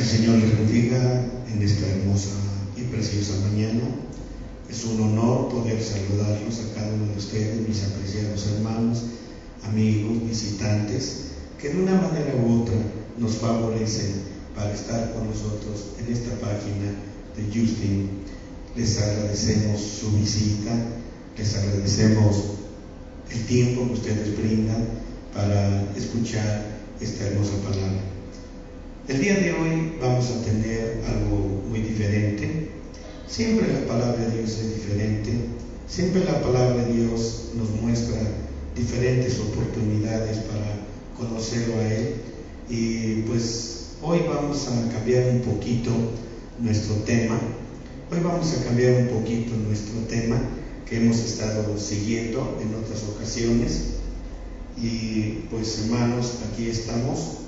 El Señor les bendiga en esta hermosa y preciosa mañana. Es un honor poder saludarlos a cada uno de ustedes, mis apreciados hermanos, amigos, visitantes, que de una manera u otra nos favorecen para estar con nosotros en esta página de Justin. Les agradecemos su visita, les agradecemos el tiempo que ustedes brindan para escuchar esta hermosa palabra. El día de hoy vamos a tener algo muy diferente. Siempre la palabra de Dios es diferente, siempre la palabra de Dios nos muestra diferentes oportunidades para conocerlo a Él. Y pues hoy vamos a cambiar un poquito nuestro tema. Hoy vamos a cambiar un poquito nuestro tema que hemos estado siguiendo en otras ocasiones. Y pues hermanos, aquí estamos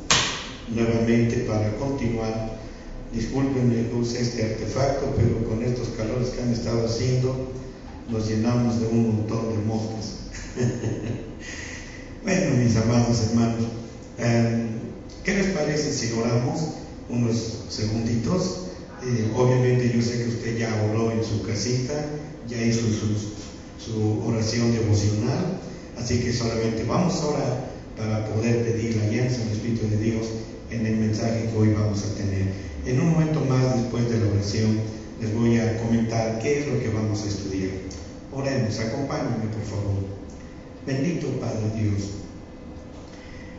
nuevamente para continuar. Discúlpenme que use este artefacto, pero con estos calores que han estado haciendo nos llenamos de un montón de moscas. Bueno, mis amados hermanos, ¿qué les parece si oramos unos segunditos? Obviamente yo sé que usted ya oró en su casita, ya hizo su oración devocional, así que solamente vamos a orar para poder pedir la alianza del Espíritu de Dios en el mensaje que hoy vamos a tener. En un momento más, después de la oración, les voy a comentar qué es lo que vamos a estudiar. Oremos, acompáñenme por favor. Bendito Padre Dios,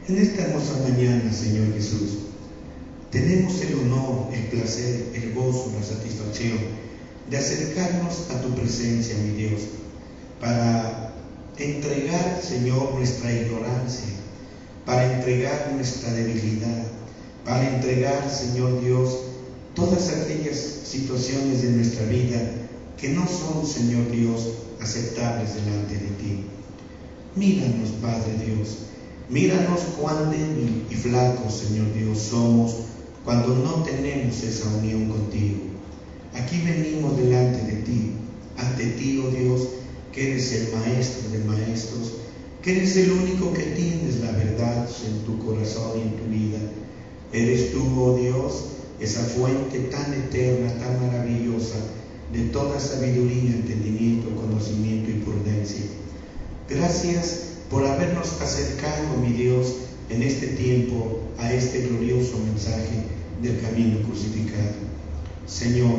en esta hermosa mañana, Señor Jesús, tenemos el honor, el placer, el gozo, la satisfacción de acercarnos a tu presencia, mi Dios, para entregar, Señor, nuestra ignorancia, para entregar nuestra debilidad, para entregar, Señor Dios, todas aquellas situaciones de nuestra vida que no son, Señor Dios, aceptables delante de ti. Míranos, Padre Dios, míranos cuán débil y flacos, Señor Dios, somos cuando no tenemos esa unión contigo. Aquí venimos delante de ti, ante ti, oh Dios, que eres el Maestro de maestros, que eres el único que tienes la verdad en tu corazón y en tu vida. Eres tú, oh Dios, esa fuente tan eterna, tan maravillosa, de toda sabiduría, entendimiento, conocimiento y prudencia. Gracias por habernos acercado, mi Dios, en este tiempo a este glorioso mensaje del camino crucificado. Señor,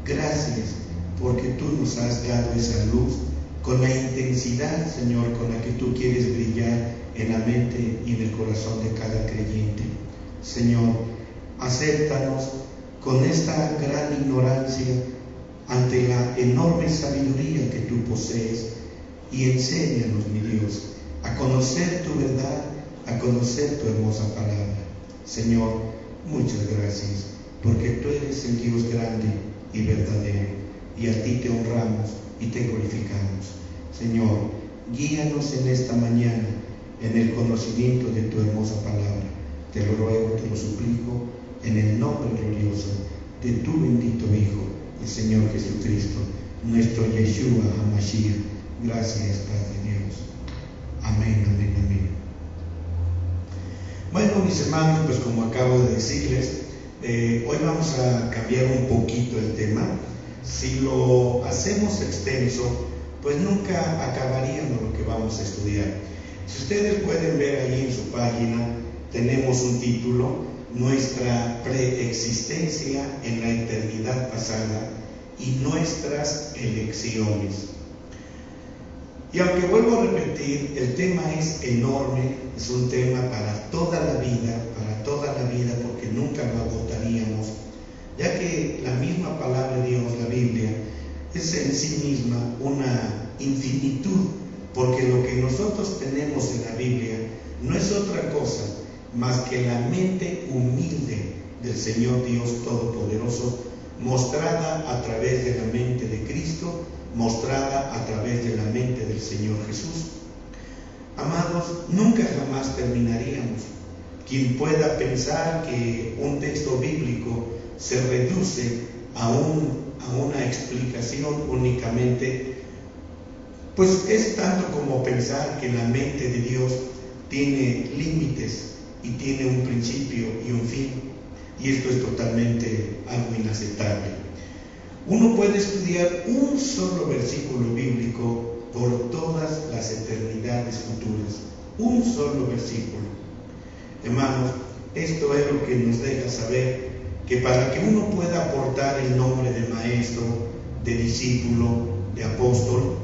gracias porque tú nos has dado esa luz con la intensidad, Señor, con la que tú quieres brillar en la mente y en el corazón de cada creyente. Señor, acéptanos con esta gran ignorancia ante la enorme sabiduría que tú posees y enséñanos, mi Dios, a conocer tu verdad, a conocer tu hermosa palabra. Señor, muchas gracias, porque tú eres el Dios grande y verdadero, y a ti te honramos y te glorificamos. Señor, guíanos en esta mañana en el conocimiento de tu hermosa palabra. Te lo ruego, te lo suplico, en el nombre glorioso de tu bendito Hijo, el Señor Jesucristo, nuestro Yeshua HaMashiach. Gracias, Padre Dios. Amén, amén, amén. Bueno, mis hermanos, pues como acabo de decirles, hoy vamos a cambiar un poquito el tema. Si lo hacemos extenso, pues nunca acabaríamos lo que vamos a estudiar. Si ustedes pueden ver ahí en su página, tenemos un título: Nuestra preexistencia en la eternidad pasada y nuestras elecciones. Y aunque vuelvo a repetir, el tema es enorme, es un tema para toda la vida, porque nunca lo agotaríamos, ya que la misma palabra de Dios, la Biblia, es en sí misma una infinitud, porque lo que nosotros tenemos en la Biblia no es otra cosa más que la mente humilde del Señor Dios Todopoderoso, mostrada a través de la mente de Cristo, mostrada a través de la mente del Señor Jesús. Amados, nunca jamás terminaríamos. Quien pueda pensar que un texto bíblico se reduce a una explicación únicamente, pues es tanto como pensar que la mente de Dios tiene límites y tiene un principio y un fin. y esto es totalmente algo inaceptable. Uno puede estudiar un solo versículo bíblico por todas las eternidades futuras, un solo versículo. Hermanos, esto es lo que nos deja saber que para que uno pueda aportar el nombre de maestro, de discípulo, de apóstol,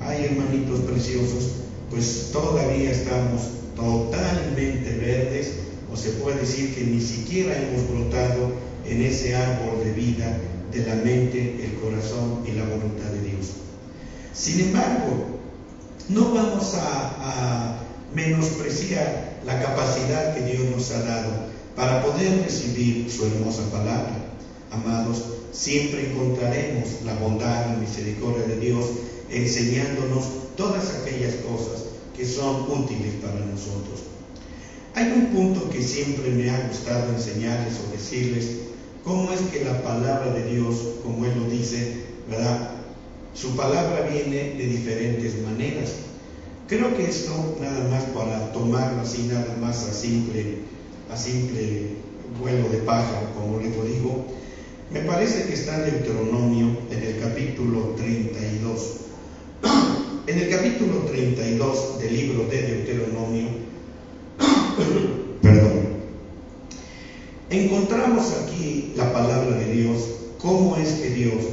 ay, hermanitos preciosos, pues todavía estamos totalmente verdes, o se puede decir que ni siquiera hemos brotado en ese árbol de vida de la mente, el corazón y la voluntad de Dios. Sin embargo, no vamos a menospreciar la capacidad que Dios nos ha dado para poder recibir su hermosa palabra. Amados, siempre encontraremos la bondad y misericordia de Dios enseñándonos todas aquellas cosas que son útiles para nosotros. Hay un punto que siempre me ha gustado enseñarles o decirles, cómo es que la palabra de Dios, como Él lo dice, ¿verdad? Su palabra viene de diferentes maneras. Creo que esto, nada más para tomarlo así, nada más a simple vuelo de pájaro, como les lo digo, me parece que está en Deuteronomio, en el capítulo 32. En el capítulo 32 del libro de Deuteronomio, encontramos aquí la palabra de Dios, cómo es que Dios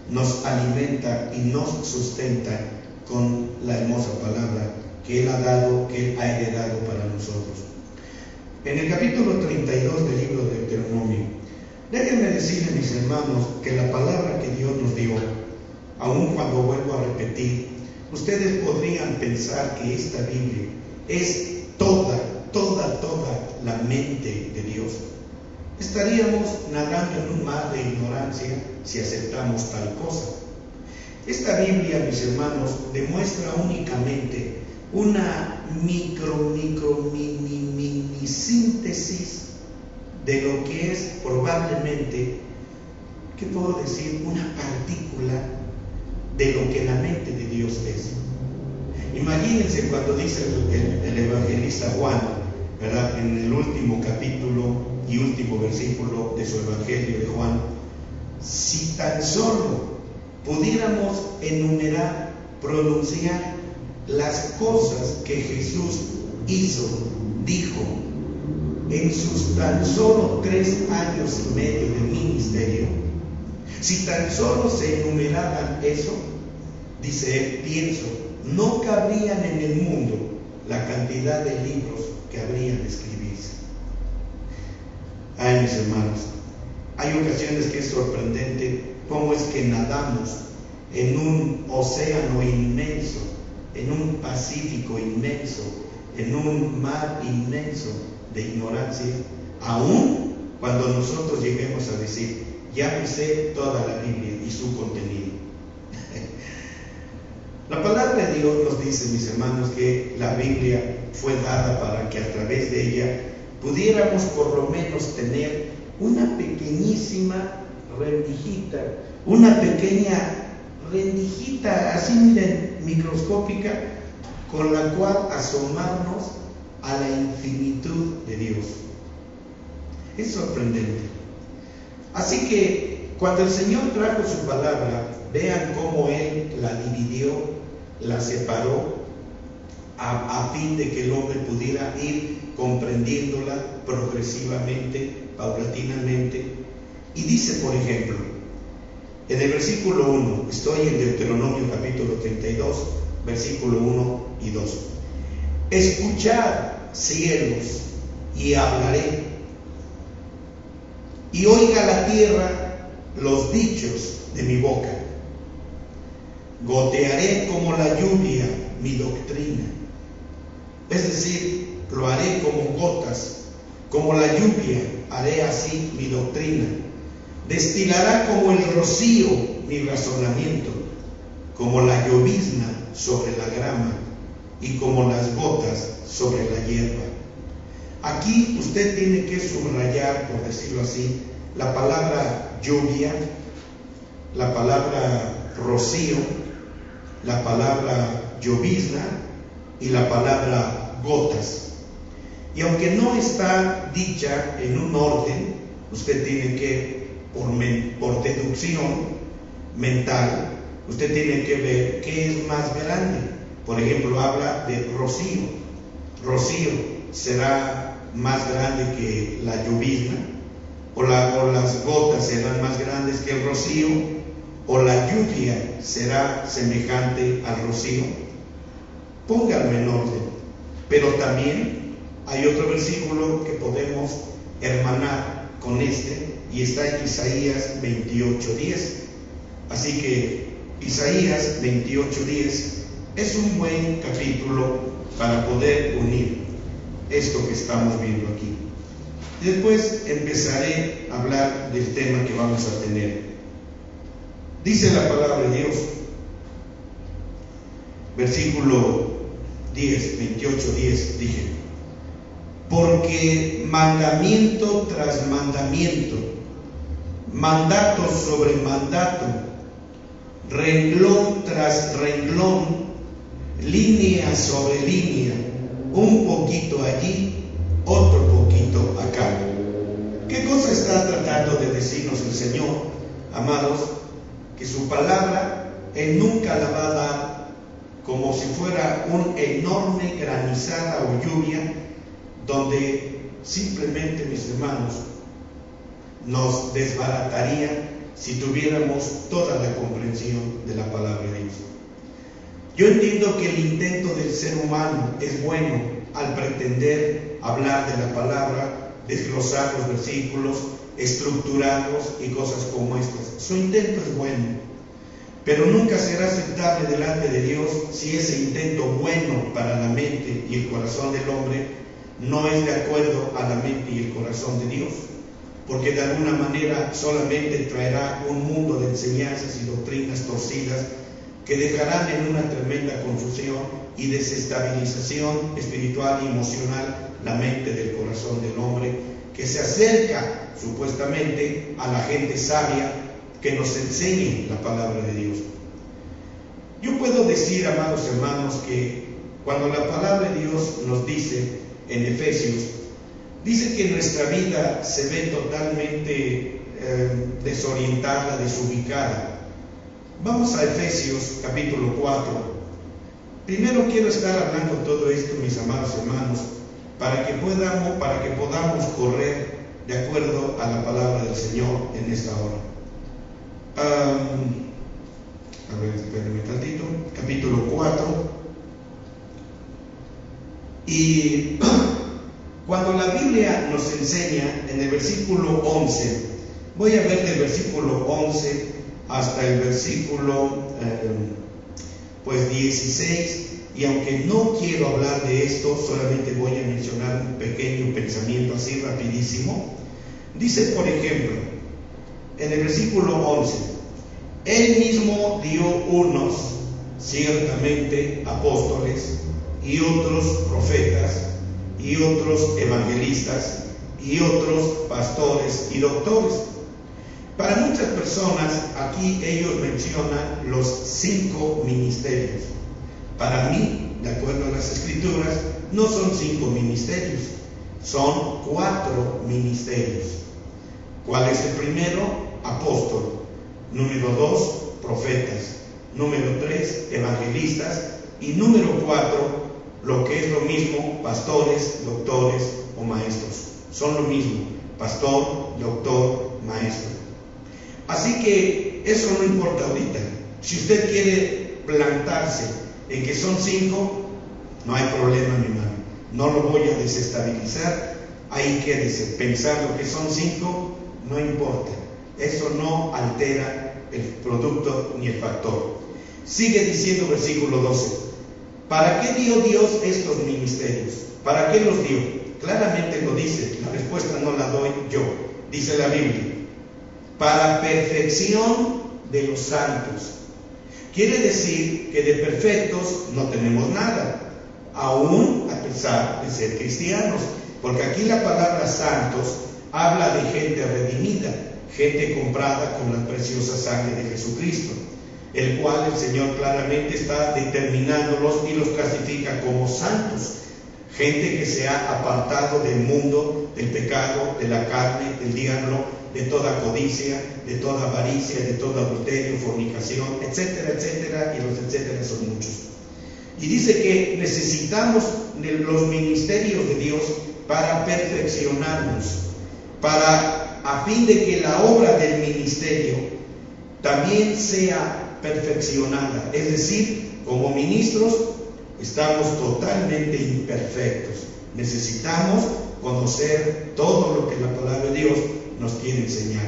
nos alimenta y nos sustenta con la hermosa palabra que Él ha dado, que Él ha heredado para nosotros. En el capítulo 32 del libro de Deuteronomio, déjenme decirles, mis hermanos, que la palabra que Dios nos dio, aun cuando vuelvo a repetir, ustedes podrían pensar que esta Biblia es toda la mente de Dios. Estaríamos nadando en un mar de ignorancia si aceptamos tal cosa. Esta Biblia, mis hermanos, demuestra únicamente una mini síntesis de lo que es probablemente, ¿qué puedo decir? Una partícula de lo que la mente de Dios es. Imagínense cuando dice el evangelista Juan, ¿verdad? En el último capítulo y último versículo de su evangelio de Juan, si tan solo pudiéramos enumerar, pronunciar las cosas que Jesús hizo, dijo, en sus tan solo 3 años y medio de ministerio, si tan solo se enumeraran eso, dice él, pienso, no cabrían en el mundo la cantidad de libros que habrían de escribirse. Ay, mis hermanos, hay ocasiones que es sorprendente cómo es que nadamos en un océano inmenso, en un Pacífico inmenso, en un mar inmenso de ignorancia, aun cuando nosotros lleguemos a decir, ya me sé toda la Biblia y su contenido. La palabra de Dios nos dice, mis hermanos, que la Biblia fue dada para que a través de ella pudiéramos por lo menos tener una pequeñísima rendijita, una pequeña rendijita, así miren, microscópica, con la cual asomarnos a la infinitud de Dios. Es sorprendente. Así que cuando el Señor trajo su palabra, vean cómo Él la dividió, la separó, a fin de que el hombre pudiera ir comprendiéndola progresivamente, paulatinamente. Y dice, por ejemplo, en el versículo 1, estoy en Deuteronomio capítulo 32, versículo 1 y 2. Escuchad, cielos, y hablaré, y oiga la tierra los dichos de mi boca. Gotearé como la lluvia mi doctrina, es decir, lo haré como gotas, como la lluvia haré así mi doctrina. Destilará como el rocío mi razonamiento, como la llovizna sobre la grama y como las gotas sobre la hierba. Aquí usted tiene que subrayar, por decirlo así, la palabra lluvia, la palabra rocío, la palabra llovizna y la palabra gotas. Y aunque no está dicha en un orden, usted tiene que, por deducción mental, usted tiene que ver qué es más grande. Por ejemplo, habla de rocío. Rocío será más grande que la llovizna, o las gotas serán más grandes que el rocío, o la lluvia será semejante al rocío. Pónganlo en orden. Pero también hay otro versículo que podemos hermanar con este, y está en Isaías 28:10. Así que Isaías 28:10 es un buen capítulo para poder unir esto que estamos viendo aquí. Después empezaré a hablar del tema que vamos a tener. Dice la palabra de Dios, versículo 10, 28:10, dije: porque mandamiento tras mandamiento, mandato sobre mandato, renglón tras renglón, línea sobre línea, un poquito allí, otro poquito acá. ¿Qué cosa está tratando de decirnos el Señor, amados? Que su palabra Él nunca la va a dar como si fuera una enorme granizada o lluvia, donde simplemente, mis hermanos, nos desbarataría si tuviéramos toda la comprensión de la palabra de Dios. Yo entiendo que el intento del ser humano es bueno al pretender hablar de la palabra, desglosar los versículos, estructurarlos y cosas como estas. Su intento es bueno, pero nunca será aceptable delante de Dios si ese intento bueno para la mente y el corazón del hombre no es de acuerdo a la mente y el corazón de Dios, porque de alguna manera solamente traerá un mundo de enseñanzas y doctrinas torcidas que dejarán en una tremenda confusión y desestabilización espiritual y emocional la mente del corazón del hombre, que se acerca supuestamente a la gente sabia que nos enseñe la palabra de Dios. Yo puedo decir, amados hermanos, que cuando la palabra de Dios nos dice en Efesios, dice que nuestra vida se ve totalmente desorientada, desubicada. Vamos a Efesios capítulo 4. Primero quiero estar hablando todo esto, mis amados hermanos, para que podamos correr de acuerdo a la palabra del Señor en esta hora. A ver, espérenme tantito. Capítulo 4. Y cuando la Biblia nos enseña en el versículo 11, voy a ver del versículo 11 hasta el versículo 16, y aunque no quiero hablar de esto, solamente voy a mencionar un pequeño pensamiento así rapidísimo. Dice, por ejemplo, en el versículo 11: Él mismo dio unos ciertamente apóstoles, y otros profetas, y otros evangelistas, y otros pastores y doctores. Para muchas personas, aquí ellos mencionan los 5 ministerios. Para mí, de acuerdo a las Escrituras, no son 5 ministerios, son 4 ministerios. ¿Cuál es el primero? Apóstol. Número 2, profetas. Número 3, evangelistas. Y número 4, lo que es lo mismo, pastores, doctores o maestros. Son lo mismo: pastor, doctor, maestro. Así que eso no importa ahorita. Si usted quiere plantarse en que son 5, no hay problema, mi hermano. No lo voy a desestabilizar. Ahí quédese. Pensando que son 5, no importa. Eso no altera el producto ni el factor. Sigue diciendo versículo 12. ¿Para qué dio Dios estos ministerios? ¿Para qué los dio? Claramente lo dice. La respuesta no la doy yo. Dice la Biblia: para perfección de los santos. Quiere decir que de perfectos no tenemos nada, aún a pesar de ser cristianos, porque aquí la palabra santos habla de gente redimida, gente comprada con la preciosa sangre de Jesucristo, el cual el Señor claramente está determinándolos y los clasifica como santos. gente que se ha apartado del mundo, del pecado, de la carne, del diablo, de toda codicia, de toda avaricia, de todo adulterio, fornicación, etcétera, etcétera, y los etcétera son muchos. Y dice que necesitamos los ministerios de Dios para perfeccionarnos, a fin de que la obra del ministerio también sea perfeccionada. Es decir, como ministros estamos totalmente imperfectos. Necesitamos conocer todo lo que la palabra de Dios nos quiere enseñar.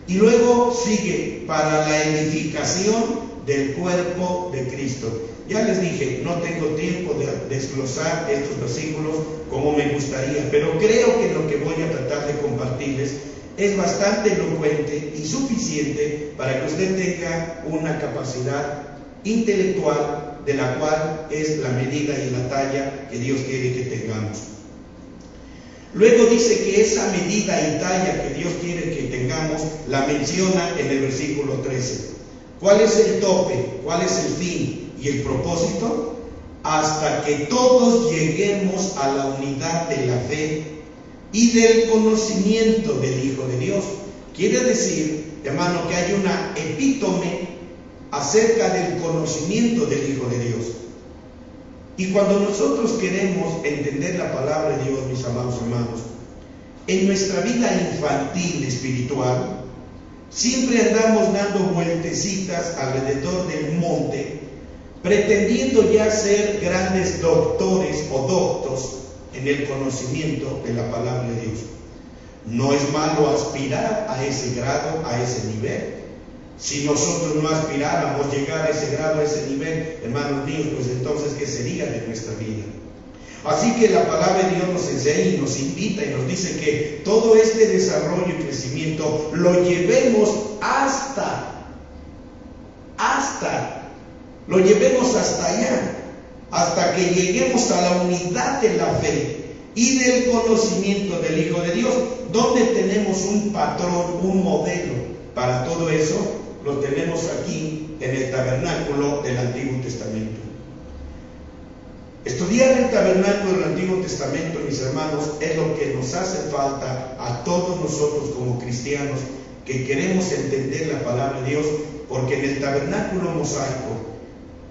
Y luego sigue para la edificación del cuerpo de Cristo. Ya les dije, no tengo tiempo de desglosar estos versículos como me gustaría, pero creo que lo que voy a tratar de compartirles es bastante elocuente y suficiente para que usted tenga una capacidad intelectual de la cual es la medida y la talla que Dios quiere que tengamos. Luego dice que esa medida y talla que Dios quiere que tengamos la menciona en el versículo 13. ¿Cuál es el tope? ¿Cuál es el fin y el propósito? Hasta que todos lleguemos a la unidad de la fe y del conocimiento del Hijo de Dios. Quiere decir, hermano, que hay una epítome acerca del conocimiento del Hijo de Dios. Y cuando nosotros queremos entender la palabra de Dios, mis amados hermanos, en nuestra vida infantil espiritual, siempre andamos dando vueltecitas alrededor del monte, pretendiendo ya ser grandes doctores o doctos en el conocimiento de la palabra de Dios. No es malo aspirar a ese grado, a ese nivel. Si nosotros no aspiráramos a llegar a ese grado, a ese nivel, hermanos míos, pues entonces, ¿qué sería de nuestra vida? Así que la palabra de Dios nos enseña y nos invita y nos dice que todo este desarrollo y crecimiento lo llevemos hasta allá, hasta que lleguemos a la unidad de la fe y del conocimiento del Hijo de Dios, donde tenemos un patrón, un modelo para todo eso. Lo tenemos aquí en el tabernáculo del Antiguo Testamento. Estudiar el tabernáculo del Antiguo Testamento, mis hermanos, es lo que nos hace falta a todos nosotros como cristianos que queremos entender la palabra de Dios, porque en el tabernáculo mosaico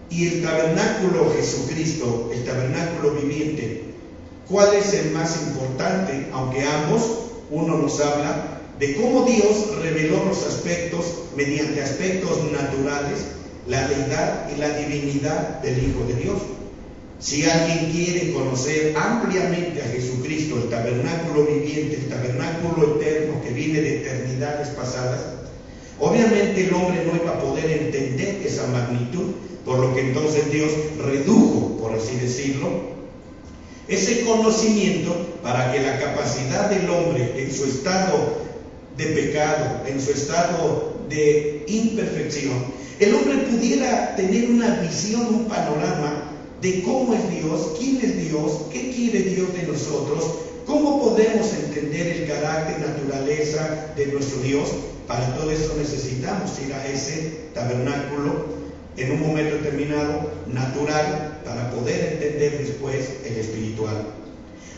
y el tabernáculo Jesucristo, el tabernáculo viviente, ¿cuál es el más importante? Aunque ambos, uno nos habla de cómo Dios reveló los aspectos, mediante aspectos naturales, la deidad y la divinidad del Hijo de Dios. Si alguien quiere conocer ampliamente a Jesucristo, el tabernáculo viviente, el tabernáculo eterno que viene de eternidades pasadas, obviamente el hombre no iba a poder entender esa magnitud, por lo que entonces Dios redujo, por así decirlo, ese conocimiento para que la capacidad del hombre en su estado de pecado, en su estado de imperfección, el hombre pudiera tener una visión, un panorama de cómo es Dios, quién es Dios, qué quiere Dios de nosotros, cómo podemos entender el carácter, naturaleza de nuestro Dios. Para todo eso necesitamos ir a ese tabernáculo en un momento determinado, natural, para poder entender después el espiritual.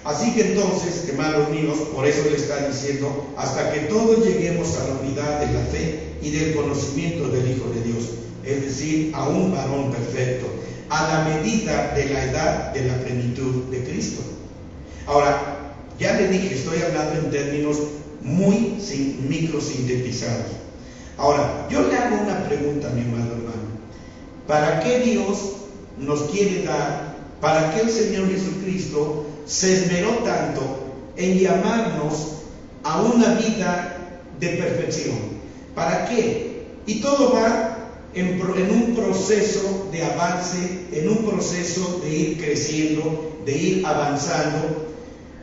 Así que entonces, hermanos míos, por eso le está diciendo, hasta que todos lleguemos a la unidad de la fe y del conocimiento del Hijo de Dios, es decir, a un varón perfecto, a la medida de la edad de la plenitud de Cristo. Ahora, ya le dije, estoy hablando en términos muy microsintetizados. Ahora, yo le hago una pregunta, mi amado hermano. ¿Para qué Dios nos quiere dar? ¿Para qué el Señor Jesucristo se esmeró tanto en llamarnos a una vida de perfección? ¿Para qué? Y todo va en un proceso de avance, en un proceso de ir creciendo, de ir avanzando.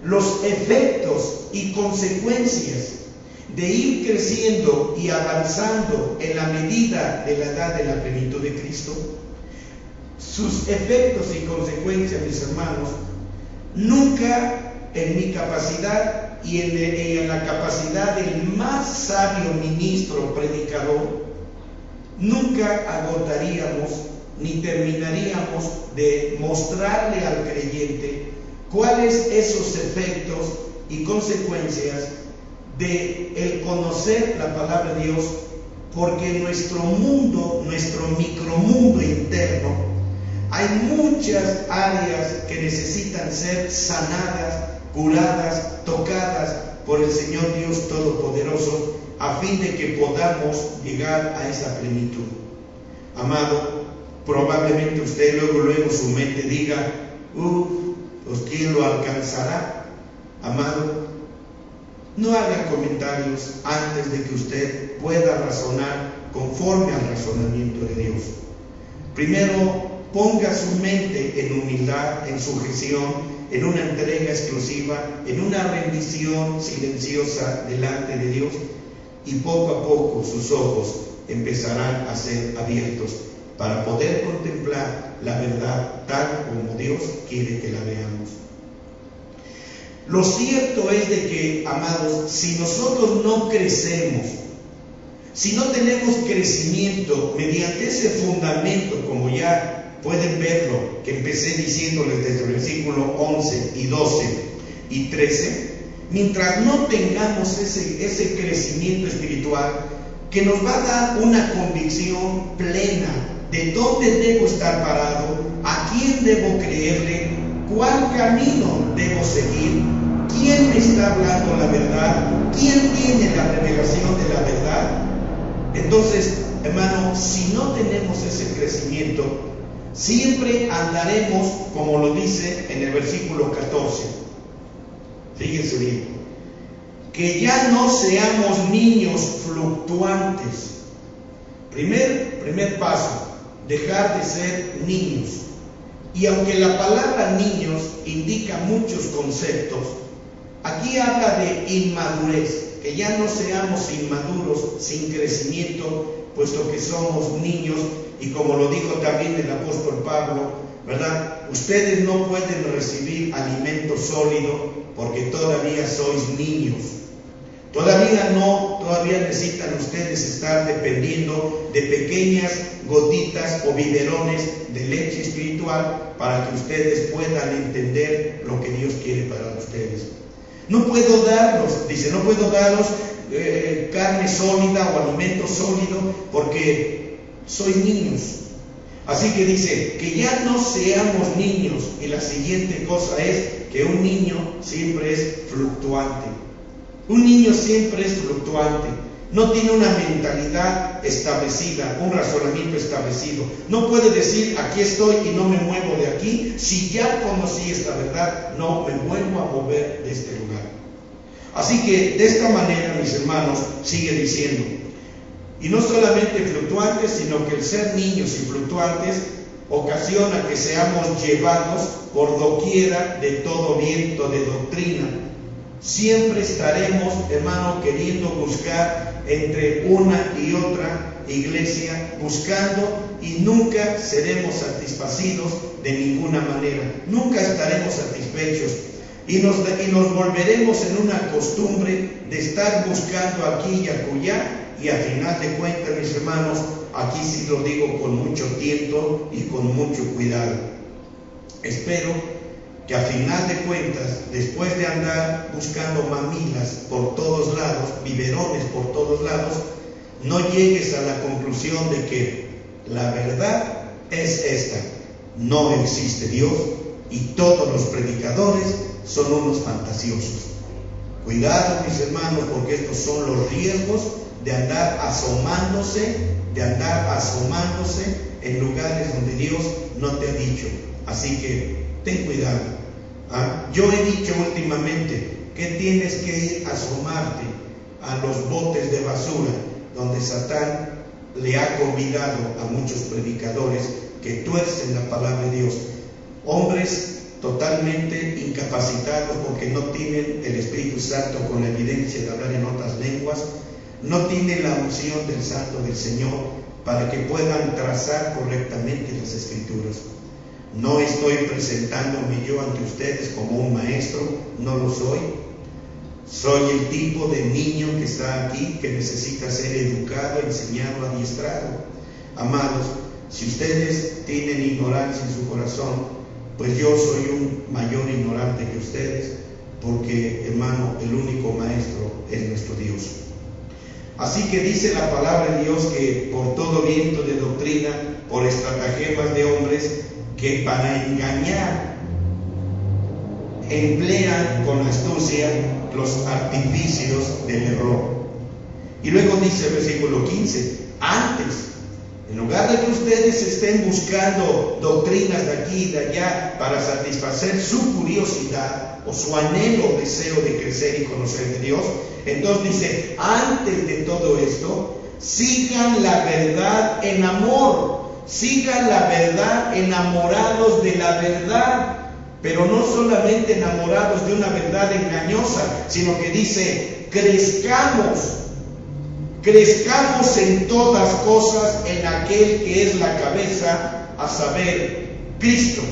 Los efectos y consecuencias de ir creciendo y avanzando en la medida de la edad de la plenitud de Cristo, sus efectos y consecuencias, mis hermanos, nunca en mi capacidad y en la capacidad del más sabio ministro predicador, nunca agotaríamos ni terminaríamos de mostrarle al creyente ¿Cuáles esos efectos y consecuencias de el conocer la palabra de Dios? Porque nuestro mundo, nuestro micromundo interno, hay muchas áreas que necesitan ser sanadas, curadas, tocadas por el Señor Dios Todopoderoso, a fin de que podamos llegar a esa plenitud. Amado, probablemente usted luego su mente diga, pues ¿quién lo alcanzará? Amado, no haga comentarios antes de que usted pueda razonar conforme al razonamiento de Dios. Primero, ponga su mente en humildad, en sujeción, en una entrega exclusiva, en una rendición silenciosa delante de Dios, y poco a poco sus ojos empezarán a ser abiertos para poder contemplar la verdad tal como Dios quiere que la veamos. Lo cierto es de que, amados, si nosotros no crecemos, si no tenemos crecimiento mediante ese fundamento, como ya pueden verlo, que empecé diciéndoles desde el versículo 11 y 12 y 13, mientras no tengamos ese crecimiento espiritual que nos va a dar una convicción plena de dónde debo estar parado, a quién debo creerle, cuál camino debo seguir, quién me está hablando la verdad, quién tiene la revelación de la verdad. Entonces, hermano, si no tenemos ese crecimiento, siempre andaremos, como lo dice en el versículo 14. Fíjense bien, que ya no seamos niños fluctuantes. Primer paso, dejar de ser niños. Y aunque la palabra niños indica muchos conceptos, aquí habla de inmadurez, que ya no seamos inmaduros, sin crecimiento, puesto que somos niños. Y como lo dijo también el apóstol Pablo, ¿verdad? Ustedes no pueden recibir alimento sólido porque todavía sois niños. Todavía necesitan ustedes estar dependiendo de pequeñas gotitas o biberones de leche espiritual para que ustedes puedan entender lo que Dios quiere para ustedes. No puedo darlos carne sólida o alimento sólido porque sois niños. Así que dice que ya no seamos niños, y la siguiente cosa es que un niño siempre es fluctuante. Un niño siempre es fluctuante, no tiene una mentalidad establecida, un razonamiento establecido. No puede decir, aquí estoy y no me muevo de aquí. Si ya conocí esta verdad, no me vuelvo a mover de este lugar. Así que de esta manera, mis hermanos, sigue diciendo, y no solamente fluctuantes, sino que el ser niños y fluctuantes ocasiona que seamos llevados por doquiera de todo viento de doctrina. Siempre estaremos, hermano, queriendo buscar entre una y otra iglesia, buscando, y nunca seremos satisfacidos de ninguna manera. Nunca estaremos satisfechos. Y nos volveremos en una costumbre de estar buscando aquí y acullá, y a final de cuentas, mis hermanos, aquí sí lo digo con mucho tiento y con mucho cuidado. Espero que a final de cuentas, después de andar buscando mamilas por todos lados, biberones por todos lados, no llegues a la conclusión de que la verdad es esta: no existe Dios y todos los predicadores son unos fantasiosos. Cuidado, mis hermanos, porque estos son los riesgos de andar asomándose en lugares donde Dios no te ha dicho. Así que ten cuidado. Yo he dicho últimamente que tienes que ir a asomarte a los botes de basura donde Satán le ha convidado a muchos predicadores que tuercen la palabra de Dios. Hombres totalmente incapacitados porque no tienen el Espíritu Santo con la evidencia de hablar en otras lenguas, no tienen la unción del Santo del Señor para que puedan trazar correctamente las Escrituras. No estoy presentándome yo ante ustedes como un maestro, no lo soy. Soy el tipo de niño que está aquí, que necesita ser educado, enseñado, adiestrado. Amados, si ustedes tienen ignorancia en su corazón, pues yo soy un mayor ignorante que ustedes, porque, hermano, el único maestro es nuestro Dios. Así que dice la palabra de Dios que por todo viento de doctrina, por estratagemas de hombres, que para engañar emplean con astucia los artificios del error. Y luego dice el versículo 15, antes, en lugar de que ustedes estén buscando doctrinas de aquí y de allá para satisfacer su curiosidad o su anhelo o deseo de crecer y conocer de Dios, entonces dice, antes de todo esto, sigan la verdad en amor, sigan la verdad enamorados de la verdad, pero no solamente enamorados de una verdad engañosa, sino que dice, crezcamos en todas cosas en aquel que es la cabeza, a saber, Cristo.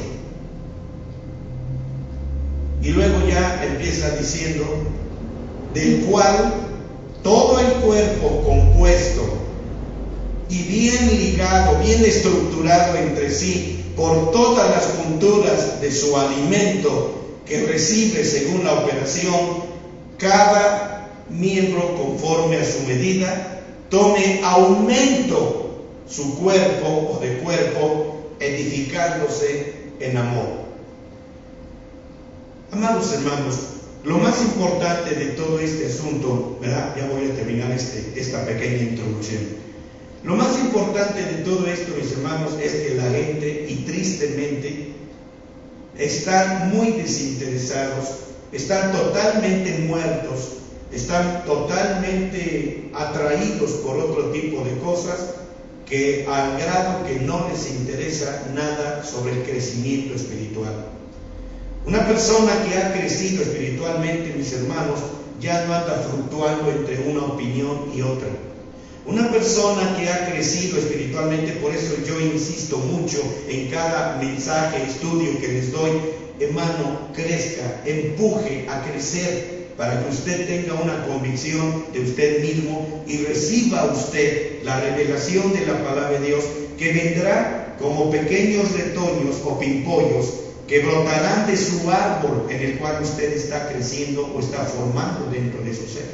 Y luego ya empieza diciendo, del cual todo el cuerpo compuesto y bien ligado, bien estructurado entre sí, por todas las junturas de su alimento que recibe según la operación, cada miembro conforme a su medida, tome aumento su cuerpo o de cuerpo, edificándose en amor. Amados hermanos, lo más importante de todo este asunto, ¿verdad? Ya voy a terminar esta pequeña introducción. Lo más importante de todo esto, mis hermanos, es que la gente, y tristemente, están muy desinteresados, están totalmente muertos, están totalmente atraídos por otro tipo de cosas, que al grado que no les interesa nada sobre el crecimiento espiritual. Una persona que ha crecido espiritualmente, mis hermanos, ya no anda fluctuando entre una opinión y otra. Una persona que ha crecido espiritualmente, por eso yo insisto mucho en cada mensaje, estudio que les doy, hermano, crezca, empuje a crecer, para que usted tenga una convicción de usted mismo y reciba usted la revelación de la palabra de Dios, que vendrá como pequeños retoños o pimpollos que brotarán de su árbol en el cual usted está creciendo o está formando dentro de su ser.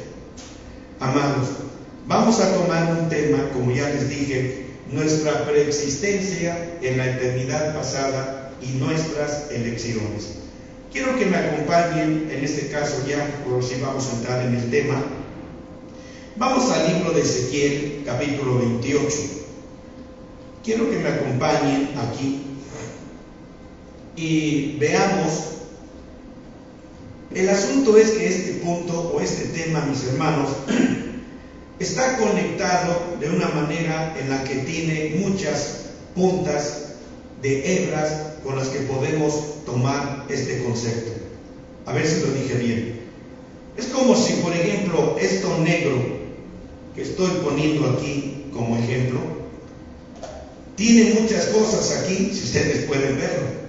Amados, vamos a tomar un tema, como ya les dije, nuestra preexistencia en la eternidad pasada y nuestras elecciones. Quiero que me acompañen, en este caso ya, por si vamos a entrar en el tema. Vamos al libro de Ezequiel, capítulo 28. Quiero que me acompañen aquí y veamos. El asunto es que este punto o este tema, mis hermanos, está conectado de una manera en la que tiene muchas puntas de hebras con las que podemos tomar este concepto. A ver si lo dije bien. Es como si, por ejemplo, esto negro que estoy poniendo aquí como ejemplo, tiene muchas cosas aquí, si ustedes pueden verlo.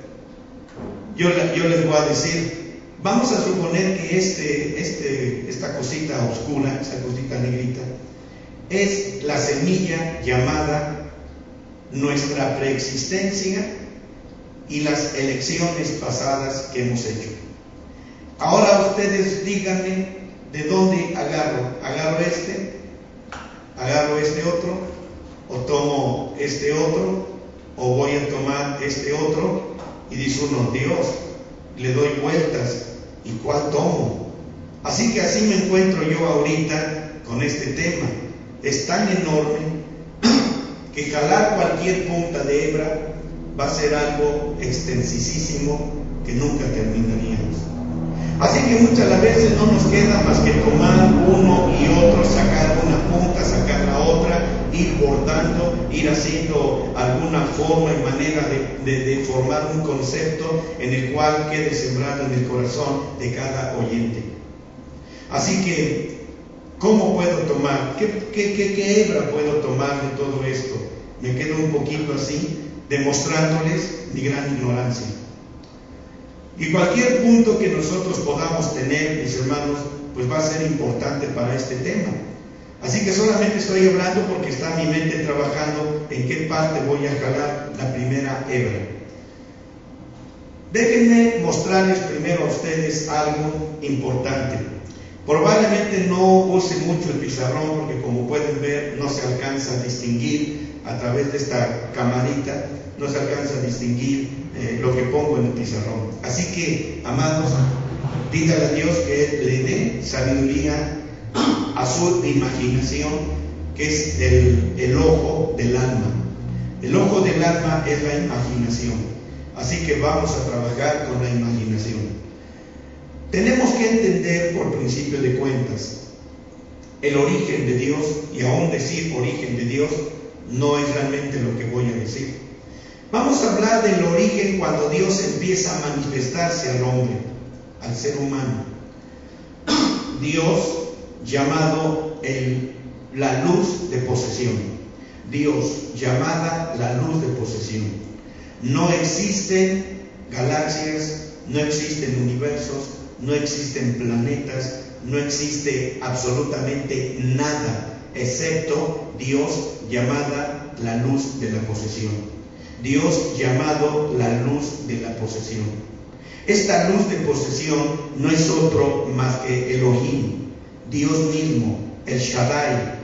Yo les voy a decir, vamos a suponer que esta cosita oscura, esta cosita negrita, es la semilla llamada nuestra preexistencia y las elecciones pasadas que hemos hecho. Ahora ustedes díganme de dónde agarro este otro, o tomo este otro, o voy a tomar este otro, y dice uno, Dios, le doy vueltas, ¿y cuál tomo? Así que así me encuentro yo ahorita con este tema. Es tan enorme que jalar cualquier punta de hebra va a ser algo extensísimo que nunca terminaríamos. Así que muchas veces no nos queda más que tomar uno y otro, sacar una punta, sacar la otra, ir bordando, ir haciendo alguna forma y manera de formar un concepto en el cual quede sembrado en el corazón de cada oyente. Así que, ¿cómo puedo tomar? ¿Qué hebra puedo tomar de todo esto? Me quedo un poquito así, demostrándoles mi gran ignorancia. Y cualquier punto que nosotros podamos tener, mis hermanos, pues va a ser importante para este tema. Así que solamente estoy hablando porque está mi mente trabajando en qué parte voy a jalar la primera hebra. Déjenme mostrarles primero a ustedes algo importante. Probablemente no use mucho el pizarrón porque, como pueden ver, no se alcanza a distinguir a través de esta camarita, no se alcanza a distinguir lo que pongo en el pizarrón. Así que, amados, dígale a Dios que Él le dé sabiduría a su imaginación, que es el ojo del alma. El ojo del alma es la imaginación. Así que vamos a trabajar con la imaginación. Tenemos que entender, por principio de cuentas, el origen de Dios, y aún decir origen de Dios no es realmente lo que voy a decir. Vamos a hablar del origen cuando Dios empieza a manifestarse al hombre, al ser humano. Dios, llamado la luz de posesión. Dios, llamada la luz de posesión. No existen galaxias, no existen universos, no existen planetas, no existe absolutamente nada, excepto Dios, llamada la luz de la posesión. Dios, llamado la luz de la posesión. Esta luz de posesión no es otro más que Elohim, Dios mismo, el Shaddai,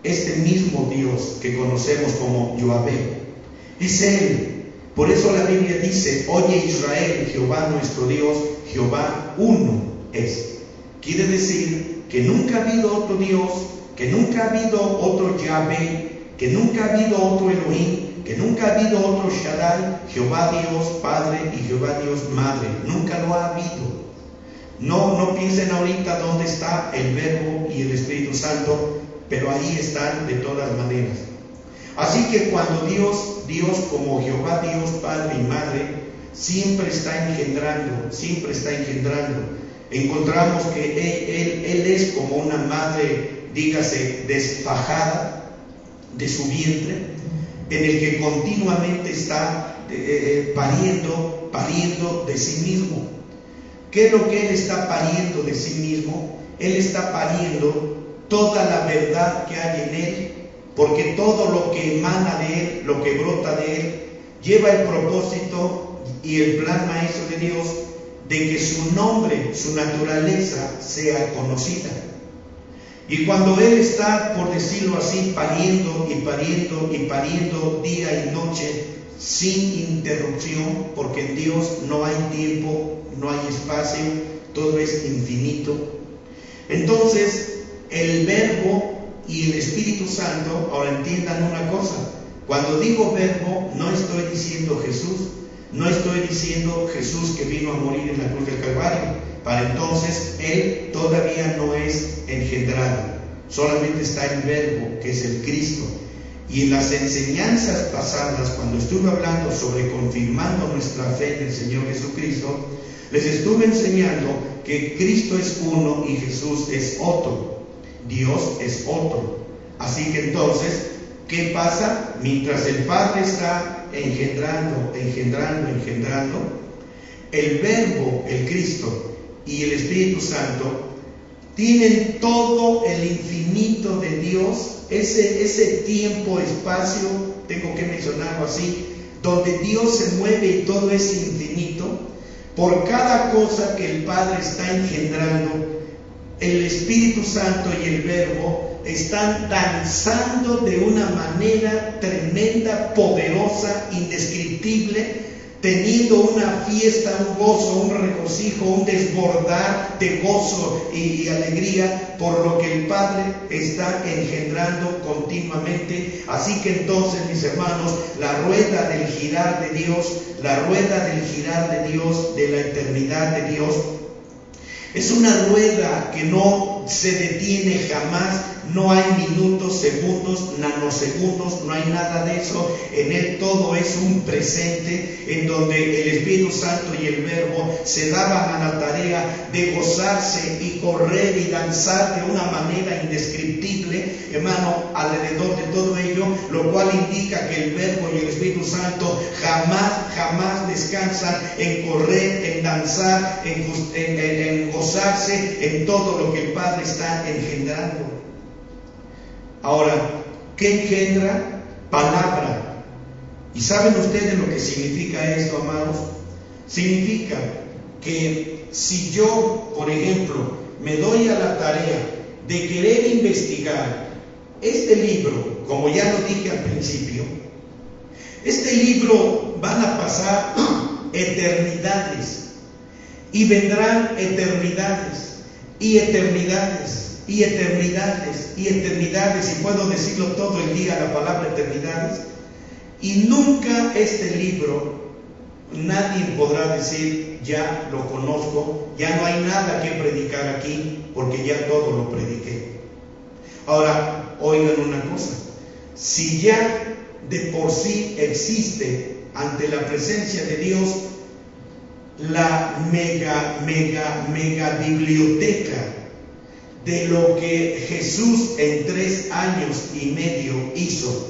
este mismo Dios que conocemos como Yahvé. Es Él. Por eso la Biblia dice: oye Israel, Jehová nuestro Dios, Jehová uno es. Quiere decir que nunca ha habido otro Dios, que nunca ha habido otro Yahvé, que nunca ha habido otro Elohim, que nunca ha habido otro Shaddai, Jehová Dios Padre y Jehová Dios Madre. Nunca lo ha habido. No piensen ahorita dónde está el Verbo y el Espíritu Santo, pero ahí están de todas maneras. Así que cuando Dios como Jehová Dios Padre y Madre, siempre está engendrando, encontramos que Él es como una madre, dígase, desfajada de su vientre, en el que continuamente está pariendo de sí mismo. ¿Qué es lo que Él está pariendo de sí mismo? Él está pariendo toda la verdad que hay en Él, porque todo lo que emana de Él, lo que brota de Él, lleva el propósito y el plan maestro de Dios de que su nombre, su naturaleza sea conocida. Y cuando Él está, por decirlo así, pariendo día y noche, sin interrupción, porque en Dios no hay tiempo, no hay espacio, todo es infinito. Entonces, el Verbo y el Espíritu Santo, ahora entiendan una cosa: cuando digo Verbo, no estoy diciendo Jesús, no estoy diciendo Jesús que vino a morir en la cruz del Calvario. Para entonces Él todavía no es engendrado, solamente está el Verbo, que es el Cristo. Y en las enseñanzas pasadas, cuando estuve hablando sobre confirmando nuestra fe en el Señor Jesucristo, les estuve enseñando que Cristo es uno y Jesús es otro. Dios es otro. Así que entonces, ¿qué pasa? Mientras el Padre está engendrando, el Verbo, el Cristo y el Espíritu Santo tienen todo el infinito de Dios, ese tiempo, espacio, tengo que mencionarlo así, donde Dios se mueve y todo es infinito. Por cada cosa que el Padre está engendrando, el Espíritu Santo y el Verbo están danzando de una manera tremenda, poderosa, indescriptible, teniendo una fiesta, un gozo, un regocijo, un desbordar de gozo y alegría por lo que el Padre está engendrando continuamente. Así que entonces, mis hermanos, la rueda del girar de Dios, de la eternidad de Dios, es una rueda que no se detiene jamás. No hay minutos, segundos, nanosegundos, no hay nada de eso. En Él todo es un presente, en donde el Espíritu Santo y el Verbo se daban a la tarea de gozarse y correr y danzar de una manera indescriptible, hermano, alrededor de todo ello, lo cual indica que el Verbo y el Espíritu Santo jamás descansan en correr, en danzar, en gozarse en todo lo que el Padre está engendrando. Ahora, ¿qué engendra? Palabra. ¿Y saben ustedes lo que significa esto, amados? Significa que si yo, por ejemplo, me doy a la tarea de querer investigar este libro, como ya lo dije al principio, este libro van a pasar eternidades y vendrán eternidades y eternidades y eternidades y eternidades, y puedo decirlo todo el día, la palabra eternidades, y nunca este libro nadie podrá decir ya lo conozco, ya no hay nada que predicar aquí porque ya todo lo prediqué. Ahora, oigan una cosa, si ya de por sí existe ante la presencia de Dios la mega biblioteca de lo que Jesús en 3 años y medio hizo,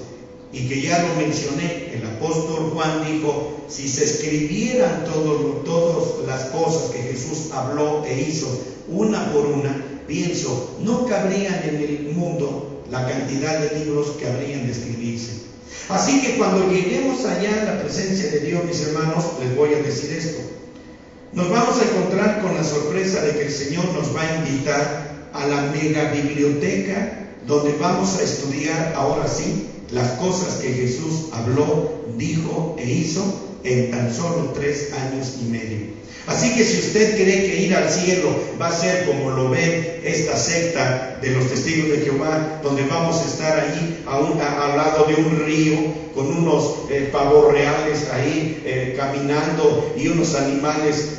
y que ya lo mencioné, el apóstol Juan dijo, si se escribieran todas las cosas que Jesús habló e hizo una por una, pienso, no cabrían en el mundo la cantidad de libros que habrían de escribirse. Así que cuando lleguemos allá en la presencia de Dios, mis hermanos, les voy a decir esto. Nos vamos a encontrar con la sorpresa de que el Señor nos va a invitar a la mega biblioteca, donde vamos a estudiar ahora sí las cosas que Jesús habló, dijo e hizo en tan solo 3 años y medio. Así que si usted cree que ir al cielo va a ser como lo ve esta secta de los testigos de Jehová, donde vamos a estar ahí al lado de un río con unos pavos reales ahí caminando y unos animales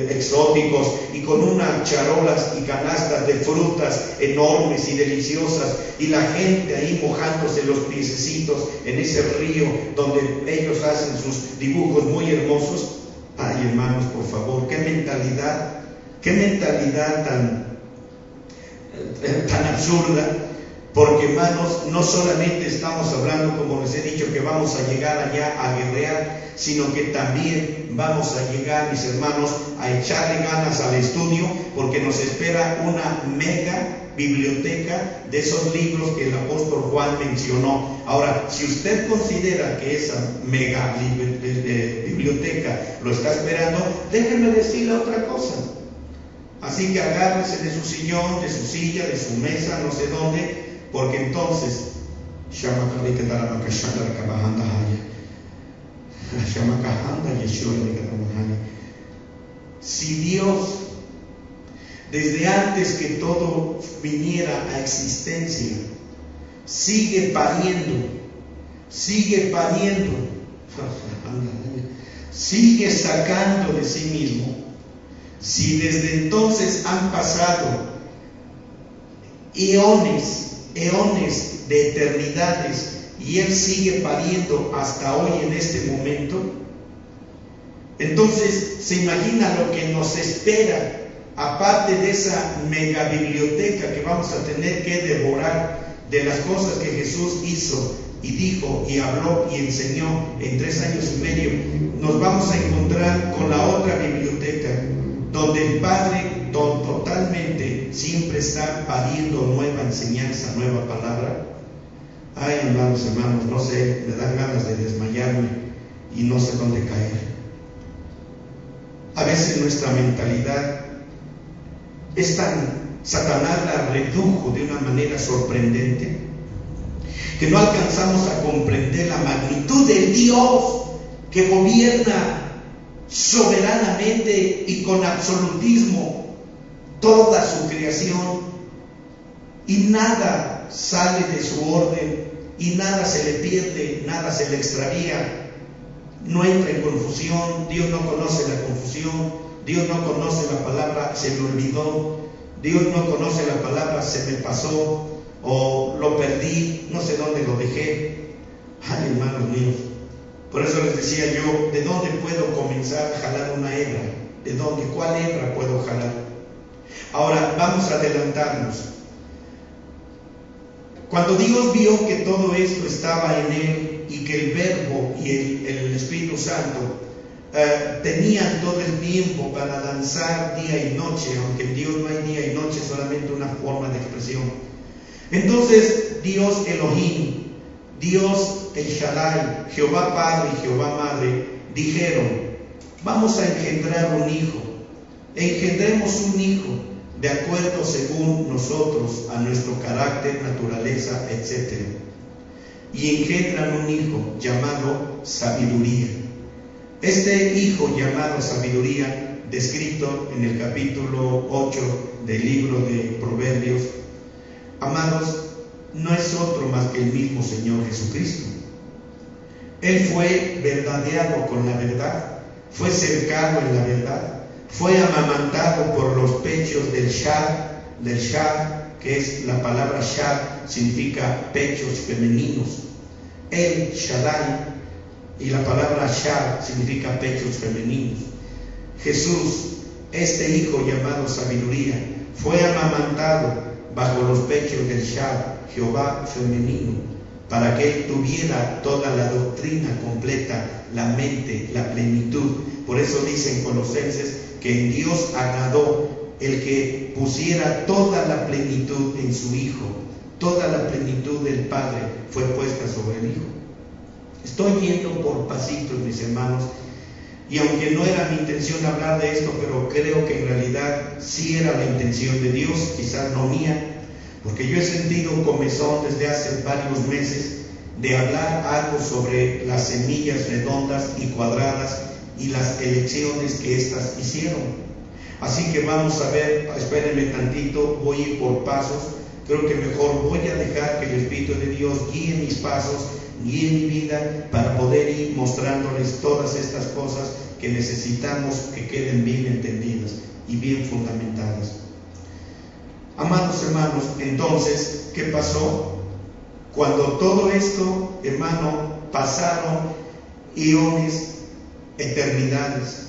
exóticos y con unas charolas y canastas de frutas enormes y deliciosas y la gente ahí mojándose los piececitos en ese río donde ellos hacen sus dibujos muy hermosos. Ay, hermanos, por favor, qué mentalidad tan absurda, porque hermanos, no solamente estamos hablando, como les he dicho, que vamos a llegar allá a guerrear, sino que también vamos a llegar, mis hermanos, a echarle ganas al estudio, porque nos espera una mega biblioteca de esos libros que el apóstol Juan mencionó. Ahora, si usted considera que esa mega biblioteca lo está esperando, déjeme decirle otra cosa. Así que agárrese de su sillón, de su silla, de su mesa, no sé dónde, porque entonces si Dios desde antes que todo viniera a existencia sigue pariendo, sigue sacando de sí mismo, si desde entonces han pasado eones de eternidades y Él sigue pariendo hasta hoy en este momento, entonces se imagina lo que nos espera, aparte de esa mega biblioteca que vamos a tener que devorar de las cosas que Jesús hizo y dijo y habló y enseñó en 3 años y medio. Nos vamos a encontrar con la otra biblioteca, donde el Padre totalmente siempre está pariendo nueva enseñanza, nueva palabra. Ay, hermanos, no sé, me dan ganas de desmayarme y no sé dónde caer. A veces nuestra mentalidad es tan, Satanás la redujo de una manera sorprendente, que no alcanzamos a comprender la magnitud del Dios que gobierna soberanamente y con absolutismo toda su creación, y nada sale de su orden y nada se le pierde, nada se le extravía, no entra en confusión. Dios no conoce la confusión, Dios no conoce la palabra se me olvidó, Dios no conoce la palabra se me pasó o lo perdí, no sé dónde lo dejé. Ay, hermanos míos, por eso les decía yo, ¿de dónde puedo comenzar a jalar una hebra? ¿De dónde? ¿Cuál hebra puedo jalar? Ahora, vamos a adelantarnos. Cuando Dios vio que todo esto estaba en Él y que el Verbo y el Espíritu Santo tenían todo el tiempo para danzar día y noche, aunque en Dios no hay día y noche, solamente una forma de expresión. Entonces Dios Elohim, Dios El Shaddai, Jehová Padre y Jehová Madre dijeron: Vamos a engendrar un hijo. Engendremos un hijo de acuerdo según nosotros a nuestro carácter, naturaleza, etc. Y engendran un hijo llamado sabiduría. Este hijo llamado sabiduría, descrito en el capítulo 8 del libro de Proverbios, amados, no es otro más que el mismo Señor Jesucristo. Él fue verdadeado con la verdad, fue cercado en la verdad, fue amamantado por los pechos del Shad, que es la palabra Shad, significa pechos femeninos. El Shaddai, y la palabra Shad significa pechos femeninos. Jesús, este hijo llamado sabiduría, fue amamantado bajo los pechos del Shad, Jehová femenino, para que él tuviera toda la doctrina completa, la mente, la plenitud. Por eso dice en Colosenses que en Dios agradó el que pusiera toda la plenitud en su Hijo. Toda la plenitud del Padre fue puesta sobre el Hijo. Estoy yendo por pasitos, mis hermanos, y aunque no era mi intención hablar de esto, pero creo que en realidad sí era la intención de Dios, quizás no mía, porque yo he sentido un comezón desde hace varios meses de hablar algo sobre las semillas redondas y cuadradas y las elecciones que éstas hicieron. Así que vamos a ver, espérenme tantito, voy a ir por pasos. Creo que mejor voy a dejar que el Espíritu de Dios guíe mis pasos, guíe mi vida, para poder ir mostrándoles todas estas cosas que necesitamos que queden bien entendidas y bien fundamentadas. Amados hermanos, entonces, ¿qué pasó? Cuando todo esto, hermano, pasaron eones, eternidades.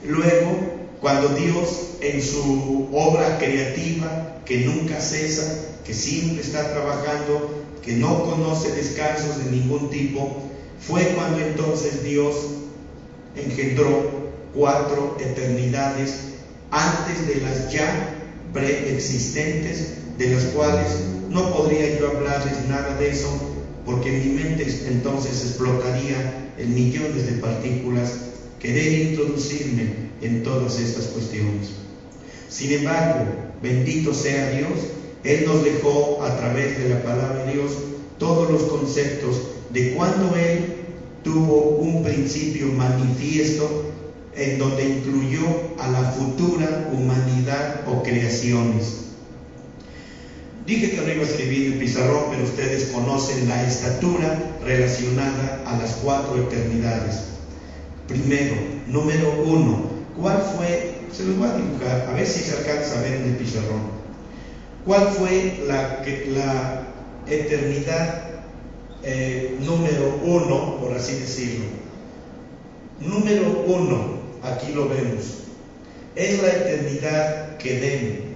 Luego, cuando Dios, en su obra creativa, que nunca cesa, que siempre está trabajando, que no conoce descansos de ningún tipo, fue cuando entonces Dios engendró 4 eternidades antes de las ya preexistentes, de las cuales no podría yo hablarles nada de eso, porque mi mente entonces explotaría en millones de partículas querer introducirme en todas estas cuestiones. Sin embargo, bendito sea Dios, Él nos dejó a través de la palabra de Dios todos los conceptos de cuando Él tuvo un principio manifiesto en donde incluyó a la futura humanidad o creaciones. Dije que no iba a escribir el pizarrón, pero ustedes conocen la estatura relacionada a las 4 eternidades. Primero, número 1, ¿cuál fue? Se los voy a dibujar, a ver si se alcanza a ver en el pizarrón. ¿Cuál fue la eternidad número 1, por así decirlo? Número 1, aquí lo vemos, es la eternidad Kedem.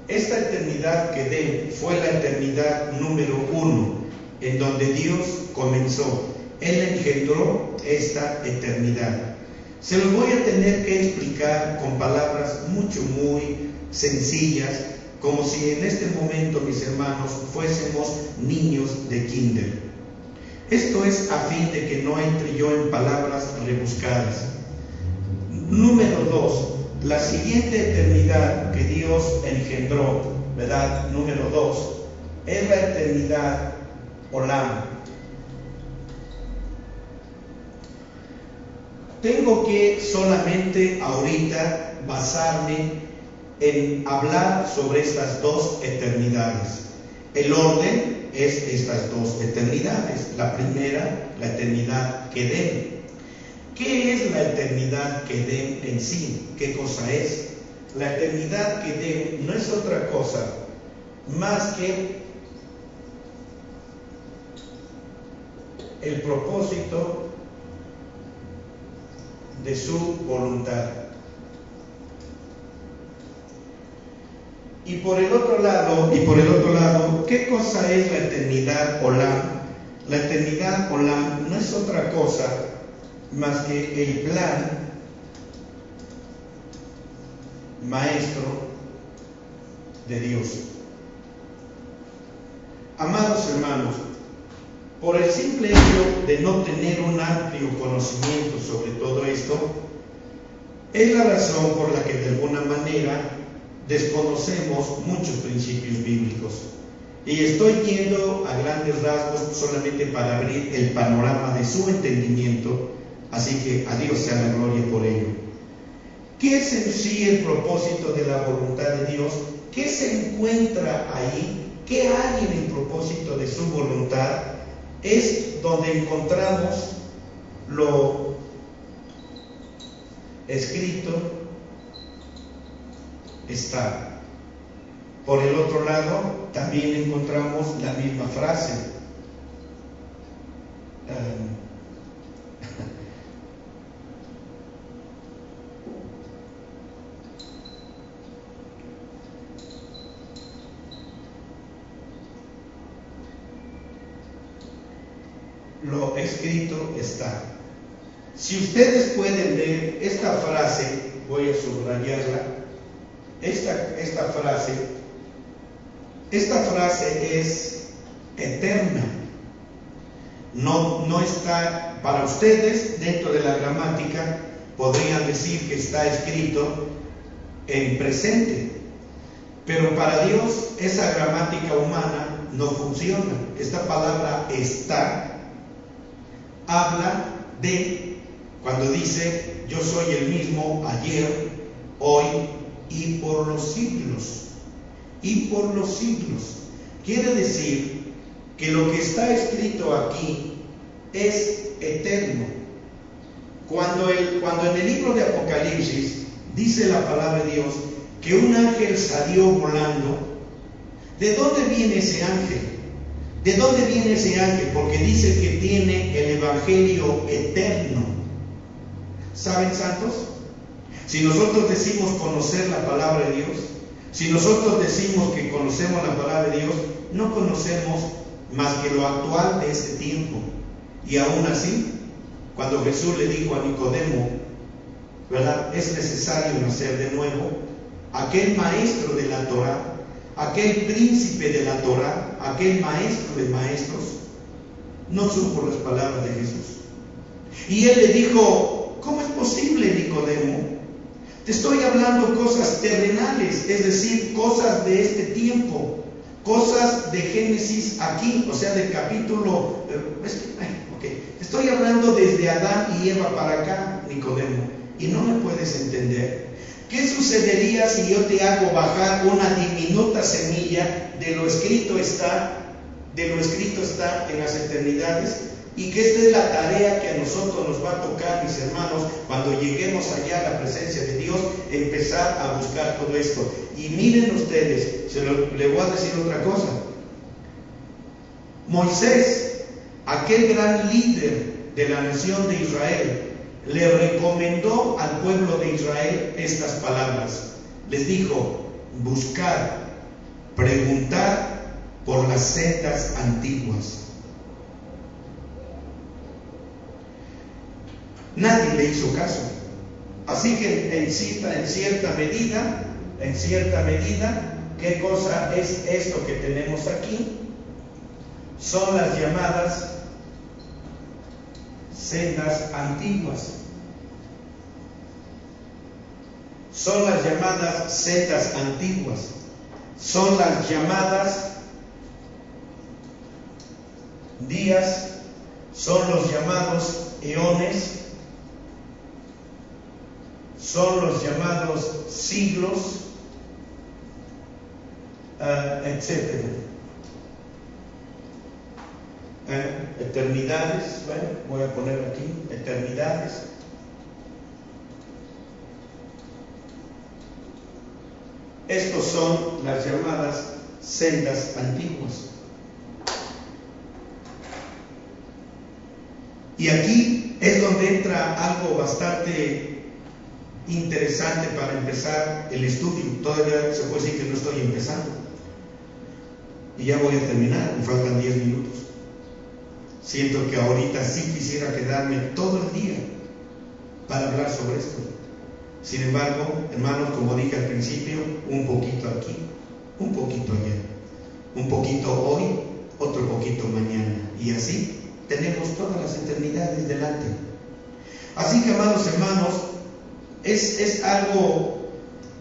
Esta eternidad Kedem fue la eternidad número 1, en donde Dios comenzó. Él engendró esta eternidad. Se los voy a tener que explicar con palabras muy sencillas, como si en este momento, mis hermanos, fuésemos niños de kinder. Esto es a fin de que no entre yo en palabras rebuscadas. Número 2, la siguiente eternidad que Dios engendró, ¿verdad? Número 2, es la eternidad Olam. Tengo que solamente ahorita basarme en hablar sobre estas 2 eternidades. El orden es estas 2 eternidades. La primera, la eternidad Kedem. ¿Qué es la eternidad Kedem en sí? ¿Qué cosa es? La eternidad Kedem no es otra cosa más que el propósito de su voluntad. Y por el otro lado, ¿qué cosa es la eternidad Olam? La eternidad Olam no es otra cosa más que el plan maestro de Dios. Amados hermanos, por el simple hecho de no tener un amplio conocimiento sobre todo esto, es la razón por la que de alguna manera desconocemos muchos principios bíblicos. Y estoy yendo a grandes rasgos solamente para abrir el panorama de su entendimiento, así que a Dios sea la gloria por ello. ¿Qué es en sí el propósito de la voluntad de Dios? ¿Qué se encuentra ahí? ¿Qué hay en el propósito de su voluntad? Es donde encontramos lo escrito está. Por el otro lado, también encontramos la misma frase. Lo escrito está. Si ustedes pueden ver esta frase, voy a subrayarla. Esta frase es eterna. No está para ustedes dentro de la gramática. Podrían decir que está escrito en presente, pero para Dios esa gramática humana no funciona. Esta palabra está habla de cuando dice yo soy el mismo ayer, hoy y por los siglos. Y por los siglos. Quiere decir que lo que está escrito aquí es eterno. Cuando en el libro de Apocalipsis dice la palabra de Dios que un ángel salió volando, ¿de dónde viene ese ángel? ¿De dónde viene ese ángel? Porque dice que tiene el evangelio eterno. ¿Saben, santos? Si nosotros decimos conocer la palabra de Dios, si nosotros decimos que conocemos la palabra de Dios, no conocemos más que lo actual de este tiempo. Y aún así, cuando Jesús le dijo a Nicodemo, ¿verdad?, es necesario nacer de nuevo, aquel maestro de la Torá, aquel príncipe de la Torá, aquel maestro de maestros, no supo las palabras de Jesús. Y él le dijo, ¿cómo es posible, Nicodemo? Te estoy hablando cosas terrenales, es decir, cosas de este tiempo, cosas de Génesis aquí, o sea, del capítulo, te estoy hablando desde Adán y Eva para acá, Nicodemo, y no me puedes entender. ¿Qué sucedería si yo te hago bajar una diminuta semilla de lo escrito está en las eternidades? Y que esta es la tarea que a nosotros nos va a tocar, mis hermanos, cuando lleguemos allá a la presencia de Dios, empezar a buscar todo esto. Y miren ustedes, le voy a decir otra cosa. Moisés, aquel gran líder de la nación de Israel, le recomendó al pueblo de Israel estas palabras. Les dijo, buscar, preguntar por las sendas antiguas. Nadie le hizo caso. Así que en cierta medida, ¿qué cosa es esto que tenemos aquí? Son las llamadas sendas antiguas. Son las llamadas sendas antiguas. Son las llamadas días, son los llamados eones, son los llamados siglos, etcétera. Eternidades, bueno, voy a poner aquí, eternidades. Estos son las llamadas sendas antiguas. Y aquí es donde entra algo bastante interesante para empezar el estudio. Todavía se puede decir que no estoy empezando. Y ya voy a terminar, me faltan 10 minutos. Siento que ahorita sí quisiera quedarme todo el día para hablar sobre esto. Sin embargo, hermanos, como dije al principio, un poquito aquí, un poquito allá, un poquito hoy otro poquito mañana, y así tenemos todas las eternidades delante. Así que, amados hermanos, es algo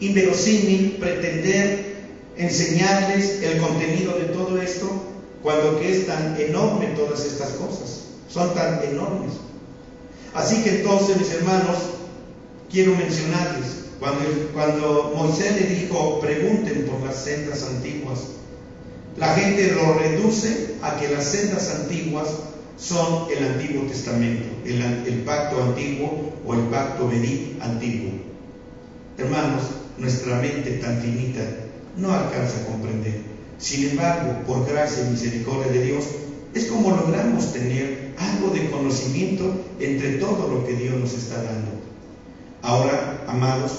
inverosímil pretender enseñarles el contenido de todo esto, cuando que es tan enorme todas estas cosas, son tan enormes. Así que entonces, mis hermanos, quiero mencionarles, cuando Moisés le dijo, pregunten por las sendas antiguas, la gente lo reduce a que las sendas antiguas son el Antiguo Testamento, el pacto antiguo o el pacto Berit antiguo. Hermanos, nuestra mente tan finita no alcanza a comprender. Sin embargo, por gracia y misericordia de Dios, es como logramos tener algo de conocimiento entre todo lo que Dios nos está dando. Ahora, amados,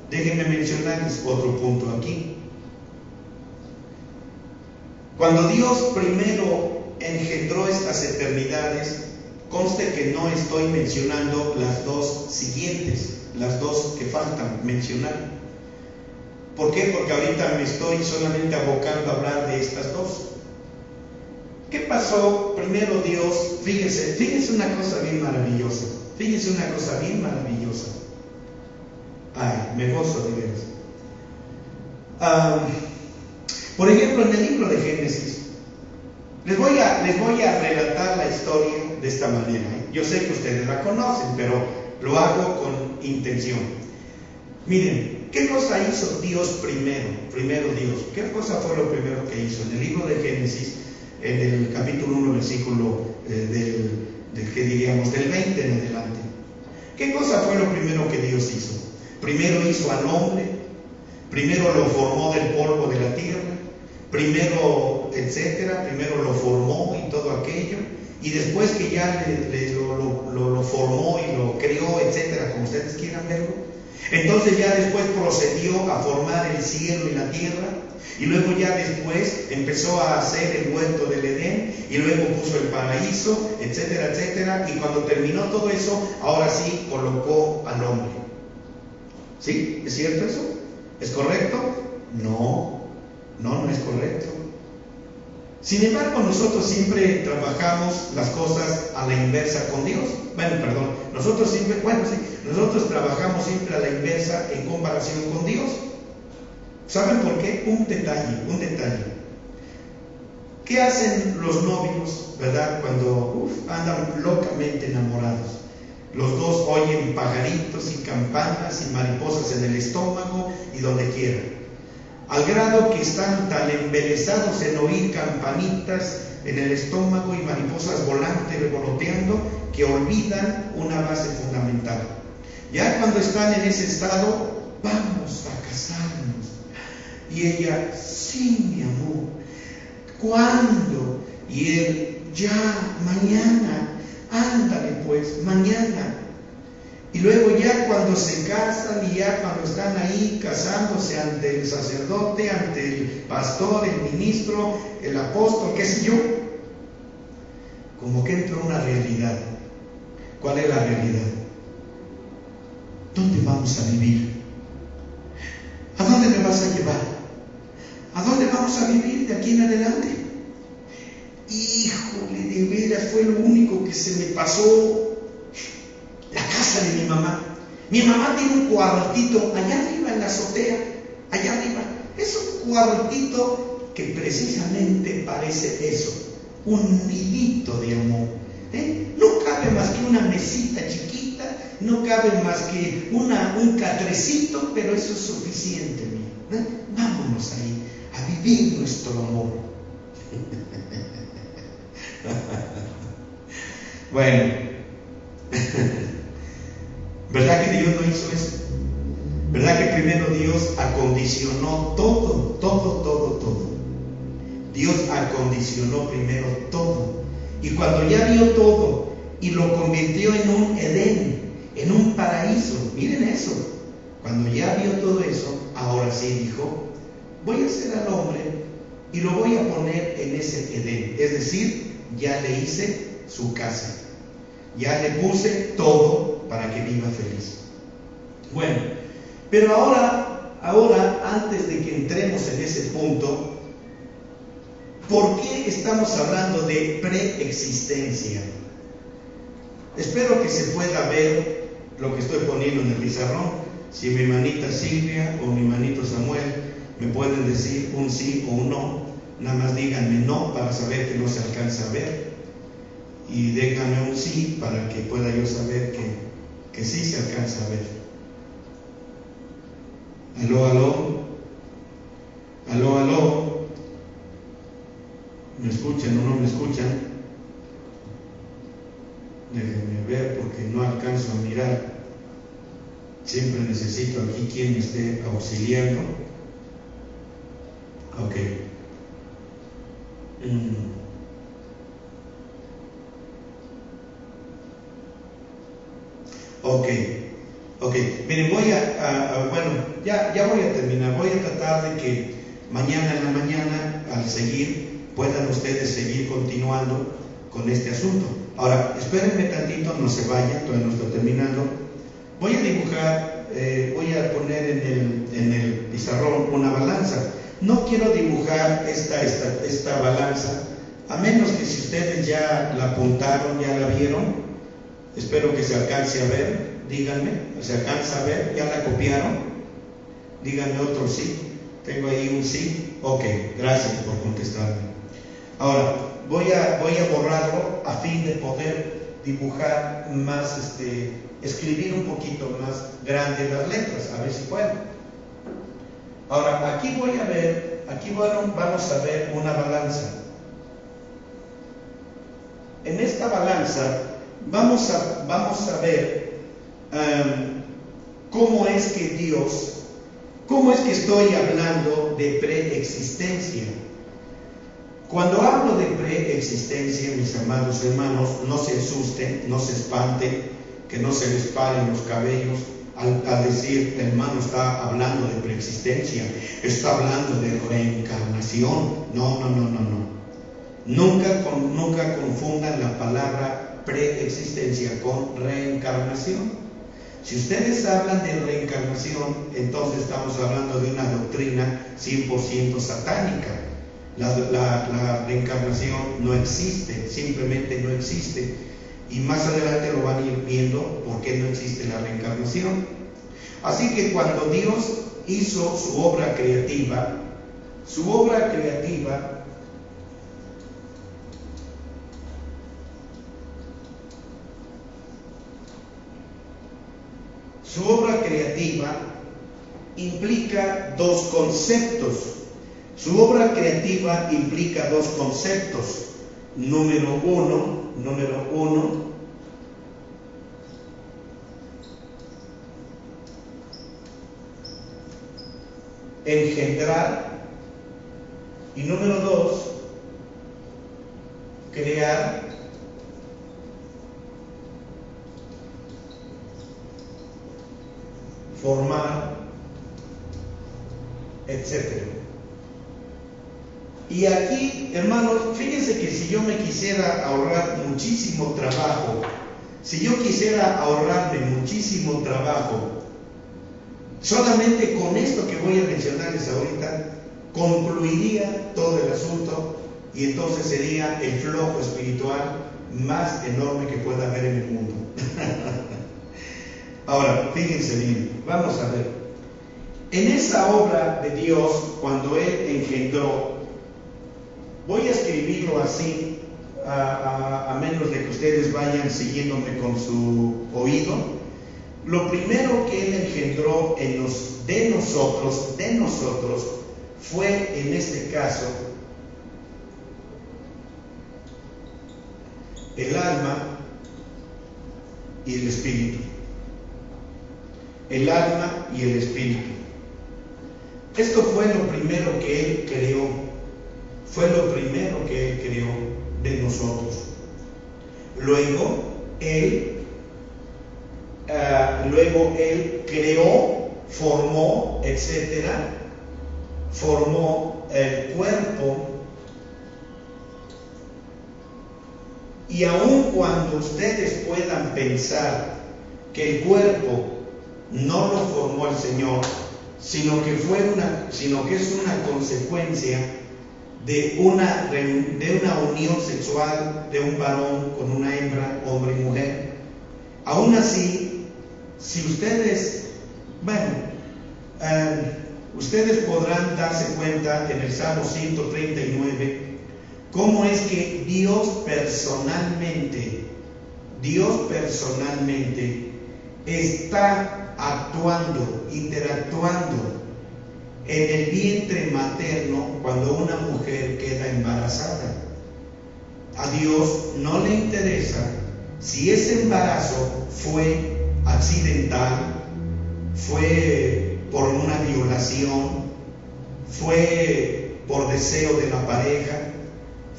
déjenme mencionarles otro punto aquí. Cuando Dios primero engendró estas eternidades, conste que no estoy mencionando las dos siguientes, las dos que faltan mencionar. ¿Por qué? Porque ahorita me estoy solamente abocando a hablar de estas dos. ¿Qué pasó? Primero Dios, fíjense una cosa bien maravillosa. Fíjense una cosa bien maravillosa. Ay, me gozo de veras. Por ejemplo, en el libro de Génesis, les voy a relatar la historia de esta manera. Yo sé que ustedes la conocen, pero lo hago con intención. Miren, ¿qué cosa hizo Dios primero? Primero Dios. ¿Qué cosa fue lo primero que hizo? En el libro de Génesis, en el capítulo 1, versículo del 20 en adelante. ¿Qué cosa fue lo primero que Dios hizo? Primero hizo al hombre, primero lo formó del polvo de la tierra, primero, etcétera, primero lo formó y todo aquello, y después que ya lo formó y lo creó, etcétera, como ustedes quieran verlo, entonces ya después procedió a formar el cielo y la tierra, y luego ya después empezó a hacer el huerto del Edén, y luego puso el paraíso, etcétera, etcétera, y cuando terminó todo eso, ahora sí colocó al hombre. ¿Sí? ¿Es cierto eso? ¿Es correcto? No es correcto. Sin embargo, nosotros siempre trabajamos las cosas a la inversa con Dios. Nosotros trabajamos siempre a la inversa en comparación con Dios. ¿Saben por qué? Un detalle. ¿Qué hacen los novios, verdad? Cuando andan locamente enamorados. Los dos oyen pajaritos y campanas y mariposas en el estómago y donde quieran. Al grado que están tan embelesados en oír campanitas en el estómago y mariposas volantes revoloteando que olvidan una base fundamental. Ya cuando están en ese estado, vamos a casarnos. Y ella, sí, mi amor. ¿Cuándo? Y él, ya, mañana. Ándale pues, mañana. Y luego ya cuando se casan y ya cuando están ahí casándose ante el sacerdote, ante el pastor, el ministro, el apóstol, qué sé yo, como que entra una realidad. ¿Cuál es la realidad? ¿Dónde vamos a vivir? ¿A dónde me vas a llevar? ¿A dónde vamos a vivir de aquí en adelante? Híjole, de veras fue lo único que se me pasó. La casa de mi mamá. Mi mamá tiene un cuartito allá arriba en la azotea, allá arriba. Es un cuartito que precisamente parece eso, un nidito de amor. No cabe más que una mesita chiquita, no cabe más que un catrecito, pero eso es suficiente, mía. Vámonos ahí a vivir nuestro amor. Bueno, ¿verdad que Dios no hizo eso? ¿Verdad que primero Dios acondicionó todo? Dios acondicionó primero todo. Y cuando ya vio todo y lo convirtió en un Edén, en un paraíso, miren eso. Cuando ya vio todo eso, ahora sí dijo, voy a hacer al hombre y lo voy a poner en ese Edén. Es decir, ya le hice su casa. Ya le puse todo para que viva feliz. Bueno, pero ahora, antes de que entremos en ese punto, ¿Por qué estamos hablando de preexistencia? Espero que se pueda ver lo que estoy poniendo en el pizarrón. Si mi manita Silvia o mi manito Samuel me pueden decir un sí o un no, nada más díganme no para saber que no se alcanza a ver, y déjame un sí para que pueda yo saber que sí se alcanza a ver. Aló, aló, aló, aló. ¿Me escuchan o no me escuchan? Déjenme ver porque no alcanzo a mirar. Siempre necesito aquí quien me esté auxiliando. Ok. Ok. Miren, voy bueno, ya voy a terminar. Voy a tratar de que mañana en la mañana, al seguir, puedan ustedes seguir continuando con este asunto. Ahora, espérenme tantito, no se vayan, todavía no estoy terminando. Voy a dibujar, voy a poner en el pizarrón una balanza. No quiero dibujar esta balanza, a menos que si ustedes ya la apuntaron, ya la vieron. Espero que se alcance a ver, díganme, ¿se alcanza a ver? ¿Ya la copiaron? Díganme otro sí. Tengo ahí un sí. Ok, gracias por contestarme. Ahora, voy a borrarlo a fin de poder dibujar más, escribir un poquito más grande las letras, a ver si puedo. Ahora, aquí vamos a ver una balanza. En esta balanza vamos a ver cómo es que estoy hablando de preexistencia. Cuando hablo de preexistencia, mis amados hermanos, no se asusten, no se espanten, que no se les paren los cabellos al decir, el hermano está hablando de preexistencia, está hablando de reencarnación. No. Nunca confundan la palabra preexistencia con reencarnación. Si ustedes hablan de reencarnación, entonces estamos hablando de una doctrina 100% satánica. La reencarnación no existe, simplemente no existe. Y más adelante lo van a ir viendo por qué no existe la reencarnación. Así que cuando Dios hizo su obra creativa implica dos conceptos. Su obra creativa implica dos conceptos. Número uno, engendrar, y número dos, crear, formar, etc. Y aquí, hermanos, fíjense que si yo me quisiera ahorrar muchísimo trabajo, solamente con esto que voy a mencionarles ahorita, concluiría todo el asunto, y entonces sería el flojo espiritual más enorme que pueda haber en el mundo. Ahora, fíjense bien, vamos a ver. En esa obra de Dios, cuando Él engendró, voy a escribirlo así, a menos de que ustedes vayan siguiéndome con su oído. Lo primero que Él engendró de nosotros, fue en este caso el alma y el espíritu. El alma y el espíritu. Esto fue lo primero que Él creó. De nosotros. Luego Él creó, formó, etcétera. Formó el cuerpo. Y aun cuando ustedes puedan pensar que el cuerpo no lo formó el Señor, sino que es una consecuencia de una unión sexual de un varón con una hembra, hombre y mujer. Aún así, si ustedes, ustedes podrán darse cuenta en el Salmo 139 cómo es que Dios personalmente está actuando, interactuando en el vientre materno cuando una mujer queda embarazada. A Dios no le interesa si ese embarazo fue accidental, fue por una violación, fue por deseo de la pareja,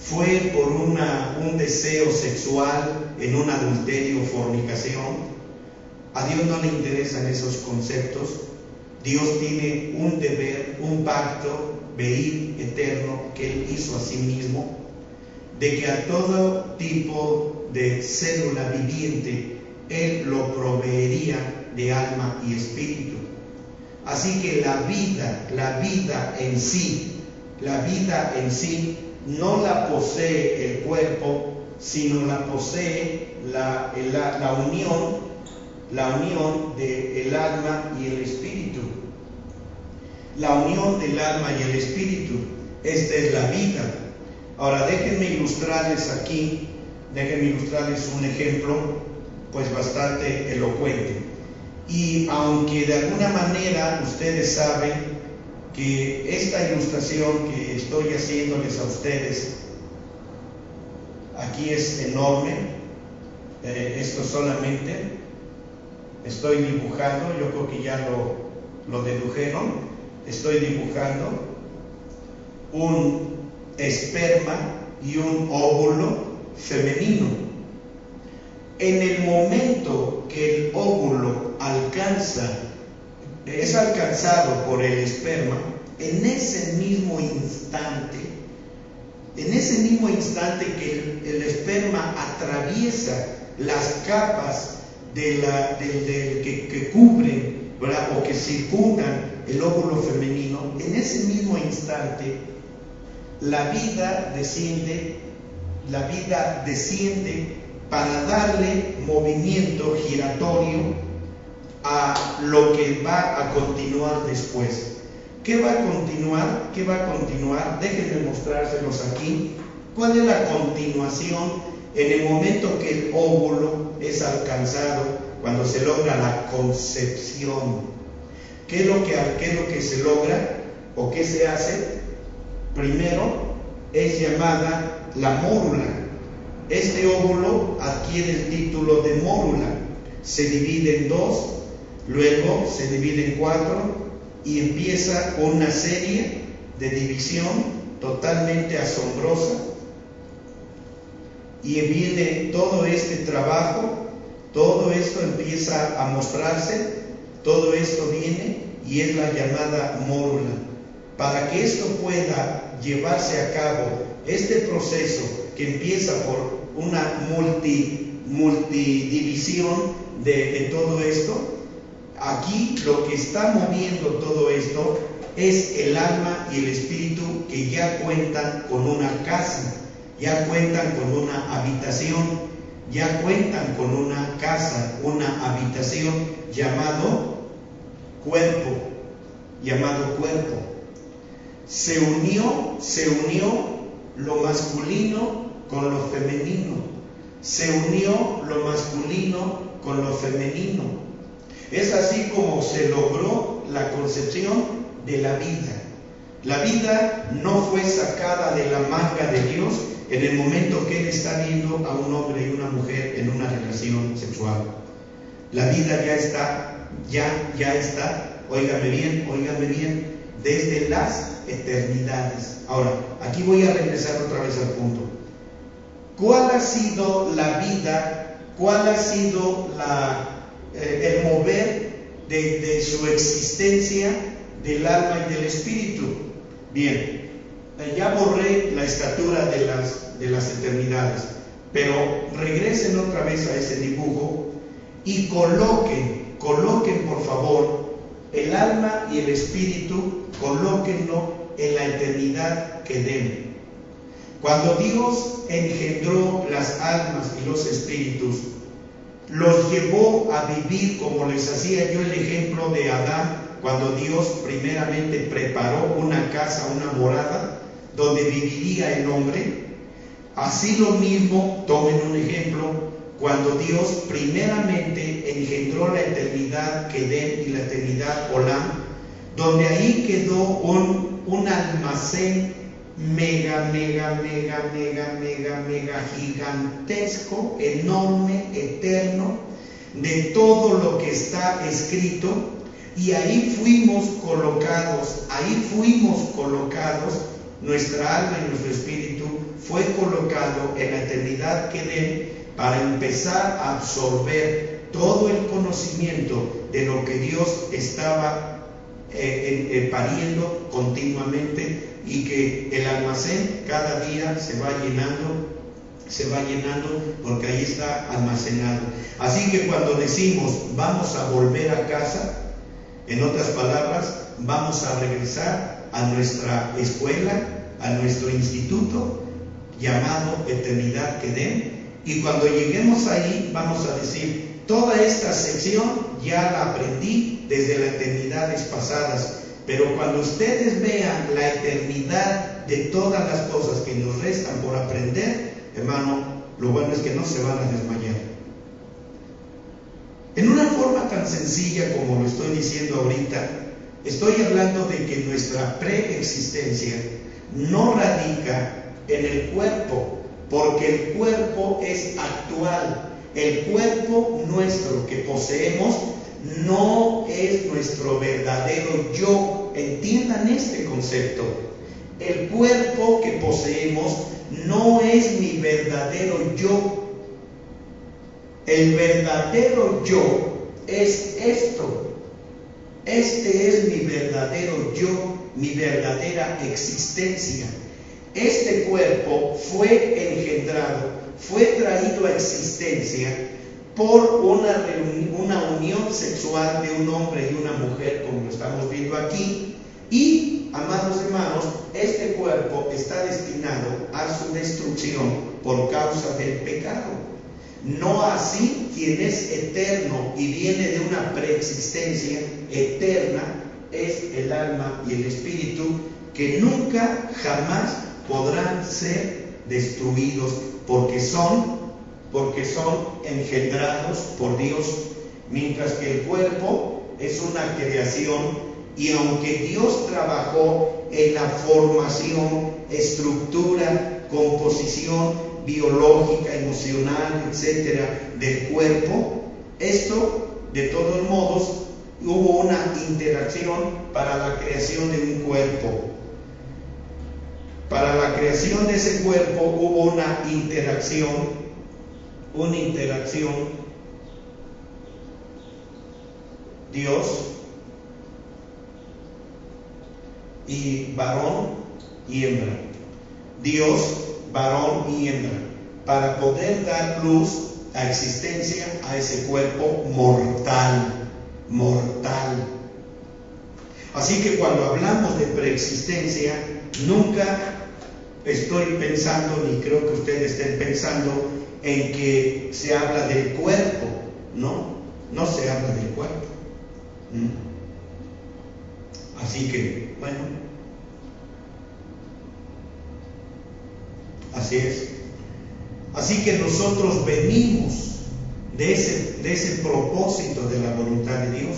fue por un deseo sexual en un adulterio o fornicación. A Dios no le interesan esos conceptos. Dios tiene un deber, un pacto veil eterno que Él hizo a sí mismo, de que a todo tipo de célula viviente Él lo proveería de alma y espíritu. Así que la vida en sí no la posee el cuerpo, sino la posee la unión del alma y el espíritu. La unión del alma y el espíritu, esta es la vida. Ahora déjenme ilustrarles un ejemplo pues bastante elocuente. Y aunque de alguna manera ustedes saben que esta ilustración que estoy haciéndoles a ustedes aquí es enorme, esto solamente estoy dibujando, yo creo que ya lo dedujeron, estoy dibujando un esperma y un óvulo femenino. En el momento que el óvulo es alcanzado por el esperma, en ese mismo instante que el esperma atraviesa las capas que cubren, ¿verdad?, o que circundan el óvulo femenino, en ese mismo instante la vida desciende para darle movimiento giratorio a lo que va a continuar después. ¿Qué va a continuar? Déjenme mostrárselos aquí. ¿Cuál es la continuación en el momento que el óvulo es alcanzado, cuando se logra la concepción? ¿Qué es lo que se logra o qué se hace? Primero es llamada la mórula. Este óvulo adquiere el título de mórula. Se divide en 2, luego se divide en 4 y empieza una serie de división totalmente asombrosa. Y viene todo este trabajo, todo esto empieza a mostrarse, todo esto viene y es la llamada mórula. Para que esto pueda llevarse a cabo, este proceso que empieza por una multidivisión de todo esto, aquí lo que está moviendo todo esto es el alma y el espíritu, que ya cuentan con una casa, ya cuentan con una habitación, ya cuentan con una casa, una habitación llamado cuerpo. Se unió lo masculino con lo femenino. Se unió lo masculino con lo femenino. Es así como se logró la concepción de la vida. La vida no fue sacada de la manga de Dios en el momento que Él está viendo a un hombre y una mujer en una relación sexual. La vida ya está, óigame bien, desde las eternidades. Ahora, aquí voy a regresar otra vez al punto. ¿Cuál ha sido la vida? ¿Cuál ha sido el mover de su existencia del alma y del espíritu? Bien, ya borré la estatura de las eternidades, pero regresen otra vez a ese dibujo y coloquen por favor el alma y el espíritu, colóquenlo en la eternidad que den. Cuando Dios engendró las almas y los espíritus, los llevó a vivir, como les hacía yo el ejemplo de Adán, cuando Dios primeramente preparó una casa, una morada, donde viviría el hombre. Así lo mismo, tomen un ejemplo, cuando Dios primeramente engendró la eternidad Kedem y la eternidad Olam, donde ahí quedó un almacén mega gigantesco, enorme, eterno, de todo lo que está escrito, y ahí fuimos colocados, nuestra alma y nuestro espíritu fue colocado en la eternidad Kedem para empezar a absorber todo el conocimiento de lo que Dios estaba pariendo continuamente, y que el almacén cada día se va llenando porque ahí está almacenado. Así que cuando decimos vamos a volver a casa, en otras palabras, vamos a regresar a nuestra escuela, a nuestro instituto llamado Eternidad Kedem, y cuando lleguemos ahí vamos a decir: toda esta sección ya la aprendí desde las eternidades pasadas, pero cuando ustedes vean la eternidad de todas las cosas que nos restan por aprender, hermano, lo bueno es que no se van a desmayar. En una forma tan sencilla como lo estoy diciendo ahorita, estoy hablando de que nuestra preexistencia no radica en el cuerpo, porque el cuerpo es actual. El cuerpo nuestro que poseemos no es nuestro verdadero yo. Entiendan este concepto. El cuerpo que poseemos no es mi verdadero yo. El verdadero yo es esto. Este es mi verdadero yo, mi verdadera existencia. Este cuerpo fue engendrado, fue traído a existencia por una unión sexual de un hombre y una mujer, como lo estamos viendo aquí. Y, amados hermanos, este cuerpo está destinado a su destrucción por causa del pecado. No así quien es eterno y viene de una preexistencia eterna, es el alma y el espíritu, que nunca jamás podrán ser destruidos, porque son engendrados por Dios, mientras que el cuerpo es una creación. Y aunque Dios trabajó en la formación, estructura, composición biológica, emocional, etcétera, del cuerpo, esto, de todos modos, hubo una interacción para la creación de un cuerpo. Para la creación de ese cuerpo hubo una interacción Dios y varón y hembra. Dios, varón y hembra, para poder dar luz a existencia a ese cuerpo mortal. Así que cuando hablamos de preexistencia, nunca estoy pensando, ni creo que ustedes estén pensando, en que se habla del cuerpo. No se habla del cuerpo. Así que, bueno, así es. Así que nosotros venimos de ese propósito de la voluntad de Dios,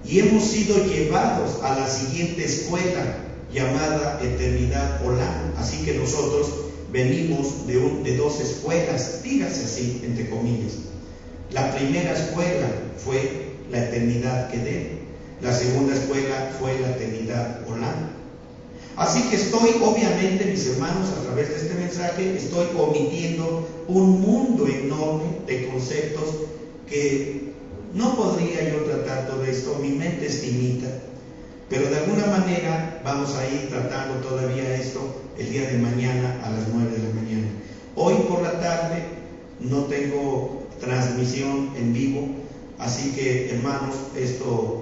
y hemos sido llevados a la siguiente escuela llamada Eternidad Olam. Así que nosotros venimos de dos escuelas, dígase así, entre comillas. La primera escuela fue la Eternidad Kedem. La segunda escuela fue la Eternidad Olam. Así que estoy, obviamente, mis hermanos, a través de este mensaje, estoy omitiendo un mundo enorme de conceptos que no podría yo tratar todo esto. Mi mente es finita, pero de alguna manera vamos a ir tratando todavía esto el día de mañana a las 9 de la mañana. Hoy por la tarde no tengo transmisión en vivo, así que, hermanos,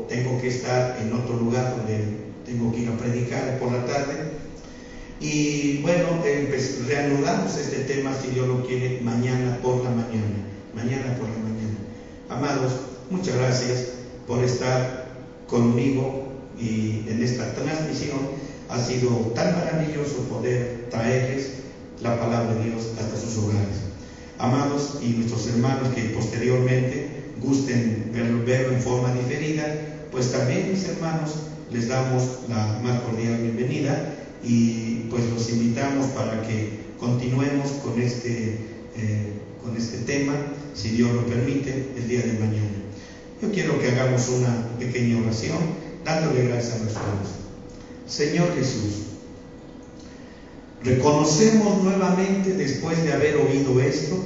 tengo que estar en otro lugar donde tengo que ir a predicar por la tarde. Y bueno, reanudamos este tema, si Dios lo quiere, mañana por la mañana. Mañana por la mañana. Amados, muchas gracias por estar conmigo y en esta transmisión. Ha sido tan maravilloso poder traerles la palabra de Dios hasta sus hogares. Amados, y nuestros hermanos que posteriormente gusten verlo en forma diferida, pues también, mis hermanos, les damos la más cordial bienvenida y pues los invitamos para que continuemos con este tema, si Dios lo permite, el día de mañana. Yo quiero que hagamos una pequeña oración dándole gracias a nuestro Dios. Señor Jesús, reconocemos nuevamente, después de haber oído esto,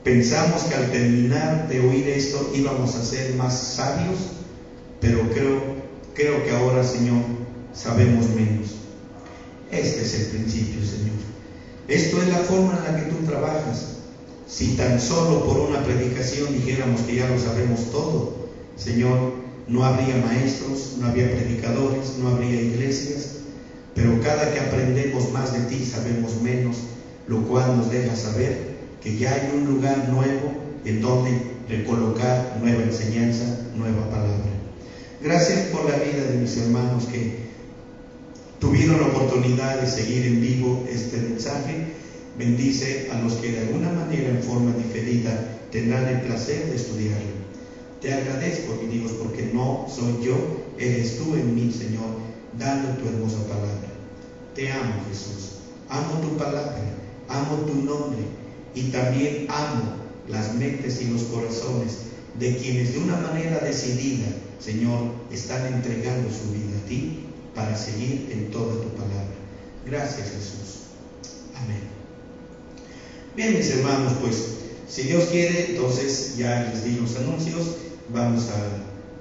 pensamos que al terminar de oír esto íbamos a ser más sabios, pero creo que ahora, Señor, sabemos menos. Este es el principio, Señor. Esto es la forma en la que tú trabajas. Si tan solo por una predicación dijéramos que ya lo sabemos todo, Señor, no habría maestros, no habría predicadores, no habría iglesias, pero cada que aprendemos más de ti sabemos menos, lo cual nos deja saber que ya hay un lugar nuevo en donde recolocar nueva enseñanza, nueva palabra. Gracias por la vida de mis hermanos que tuvieron la oportunidad de seguir en vivo este mensaje. Bendice a los que de alguna manera, en forma diferida, tendrán el placer de estudiarlo. Te agradezco, mi Dios, porque no soy yo, eres tú en mí, Señor, dando tu hermosa palabra. Te amo, Jesús. Amo tu palabra, amo tu nombre y también amo las mentes y los corazones de quienes de una manera decidida, Señor, están entregando su vida a ti para seguir en toda tu palabra. Gracias, Jesús. Amén. Bien, mis hermanos, pues si Dios quiere, entonces ya les di los anuncios. Vamos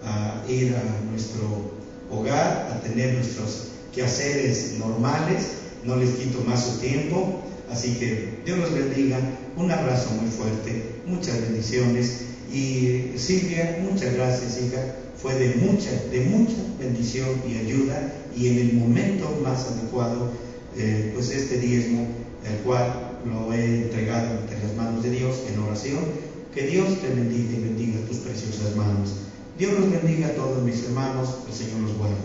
a ir a nuestro hogar, a tener nuestros quehaceres normales. No les quito más su tiempo, así que Dios los bendiga. Un abrazo muy fuerte, muchas bendiciones. Y Silvia, muchas gracias, hija. Fue de mucha bendición y ayuda, y en el momento más adecuado, pues este diezmo, el cual lo he entregado entre las manos de Dios en oración. Que Dios te bendiga y bendiga tus preciosas manos. Dios los bendiga a todos mis hermanos, el Señor los guarde.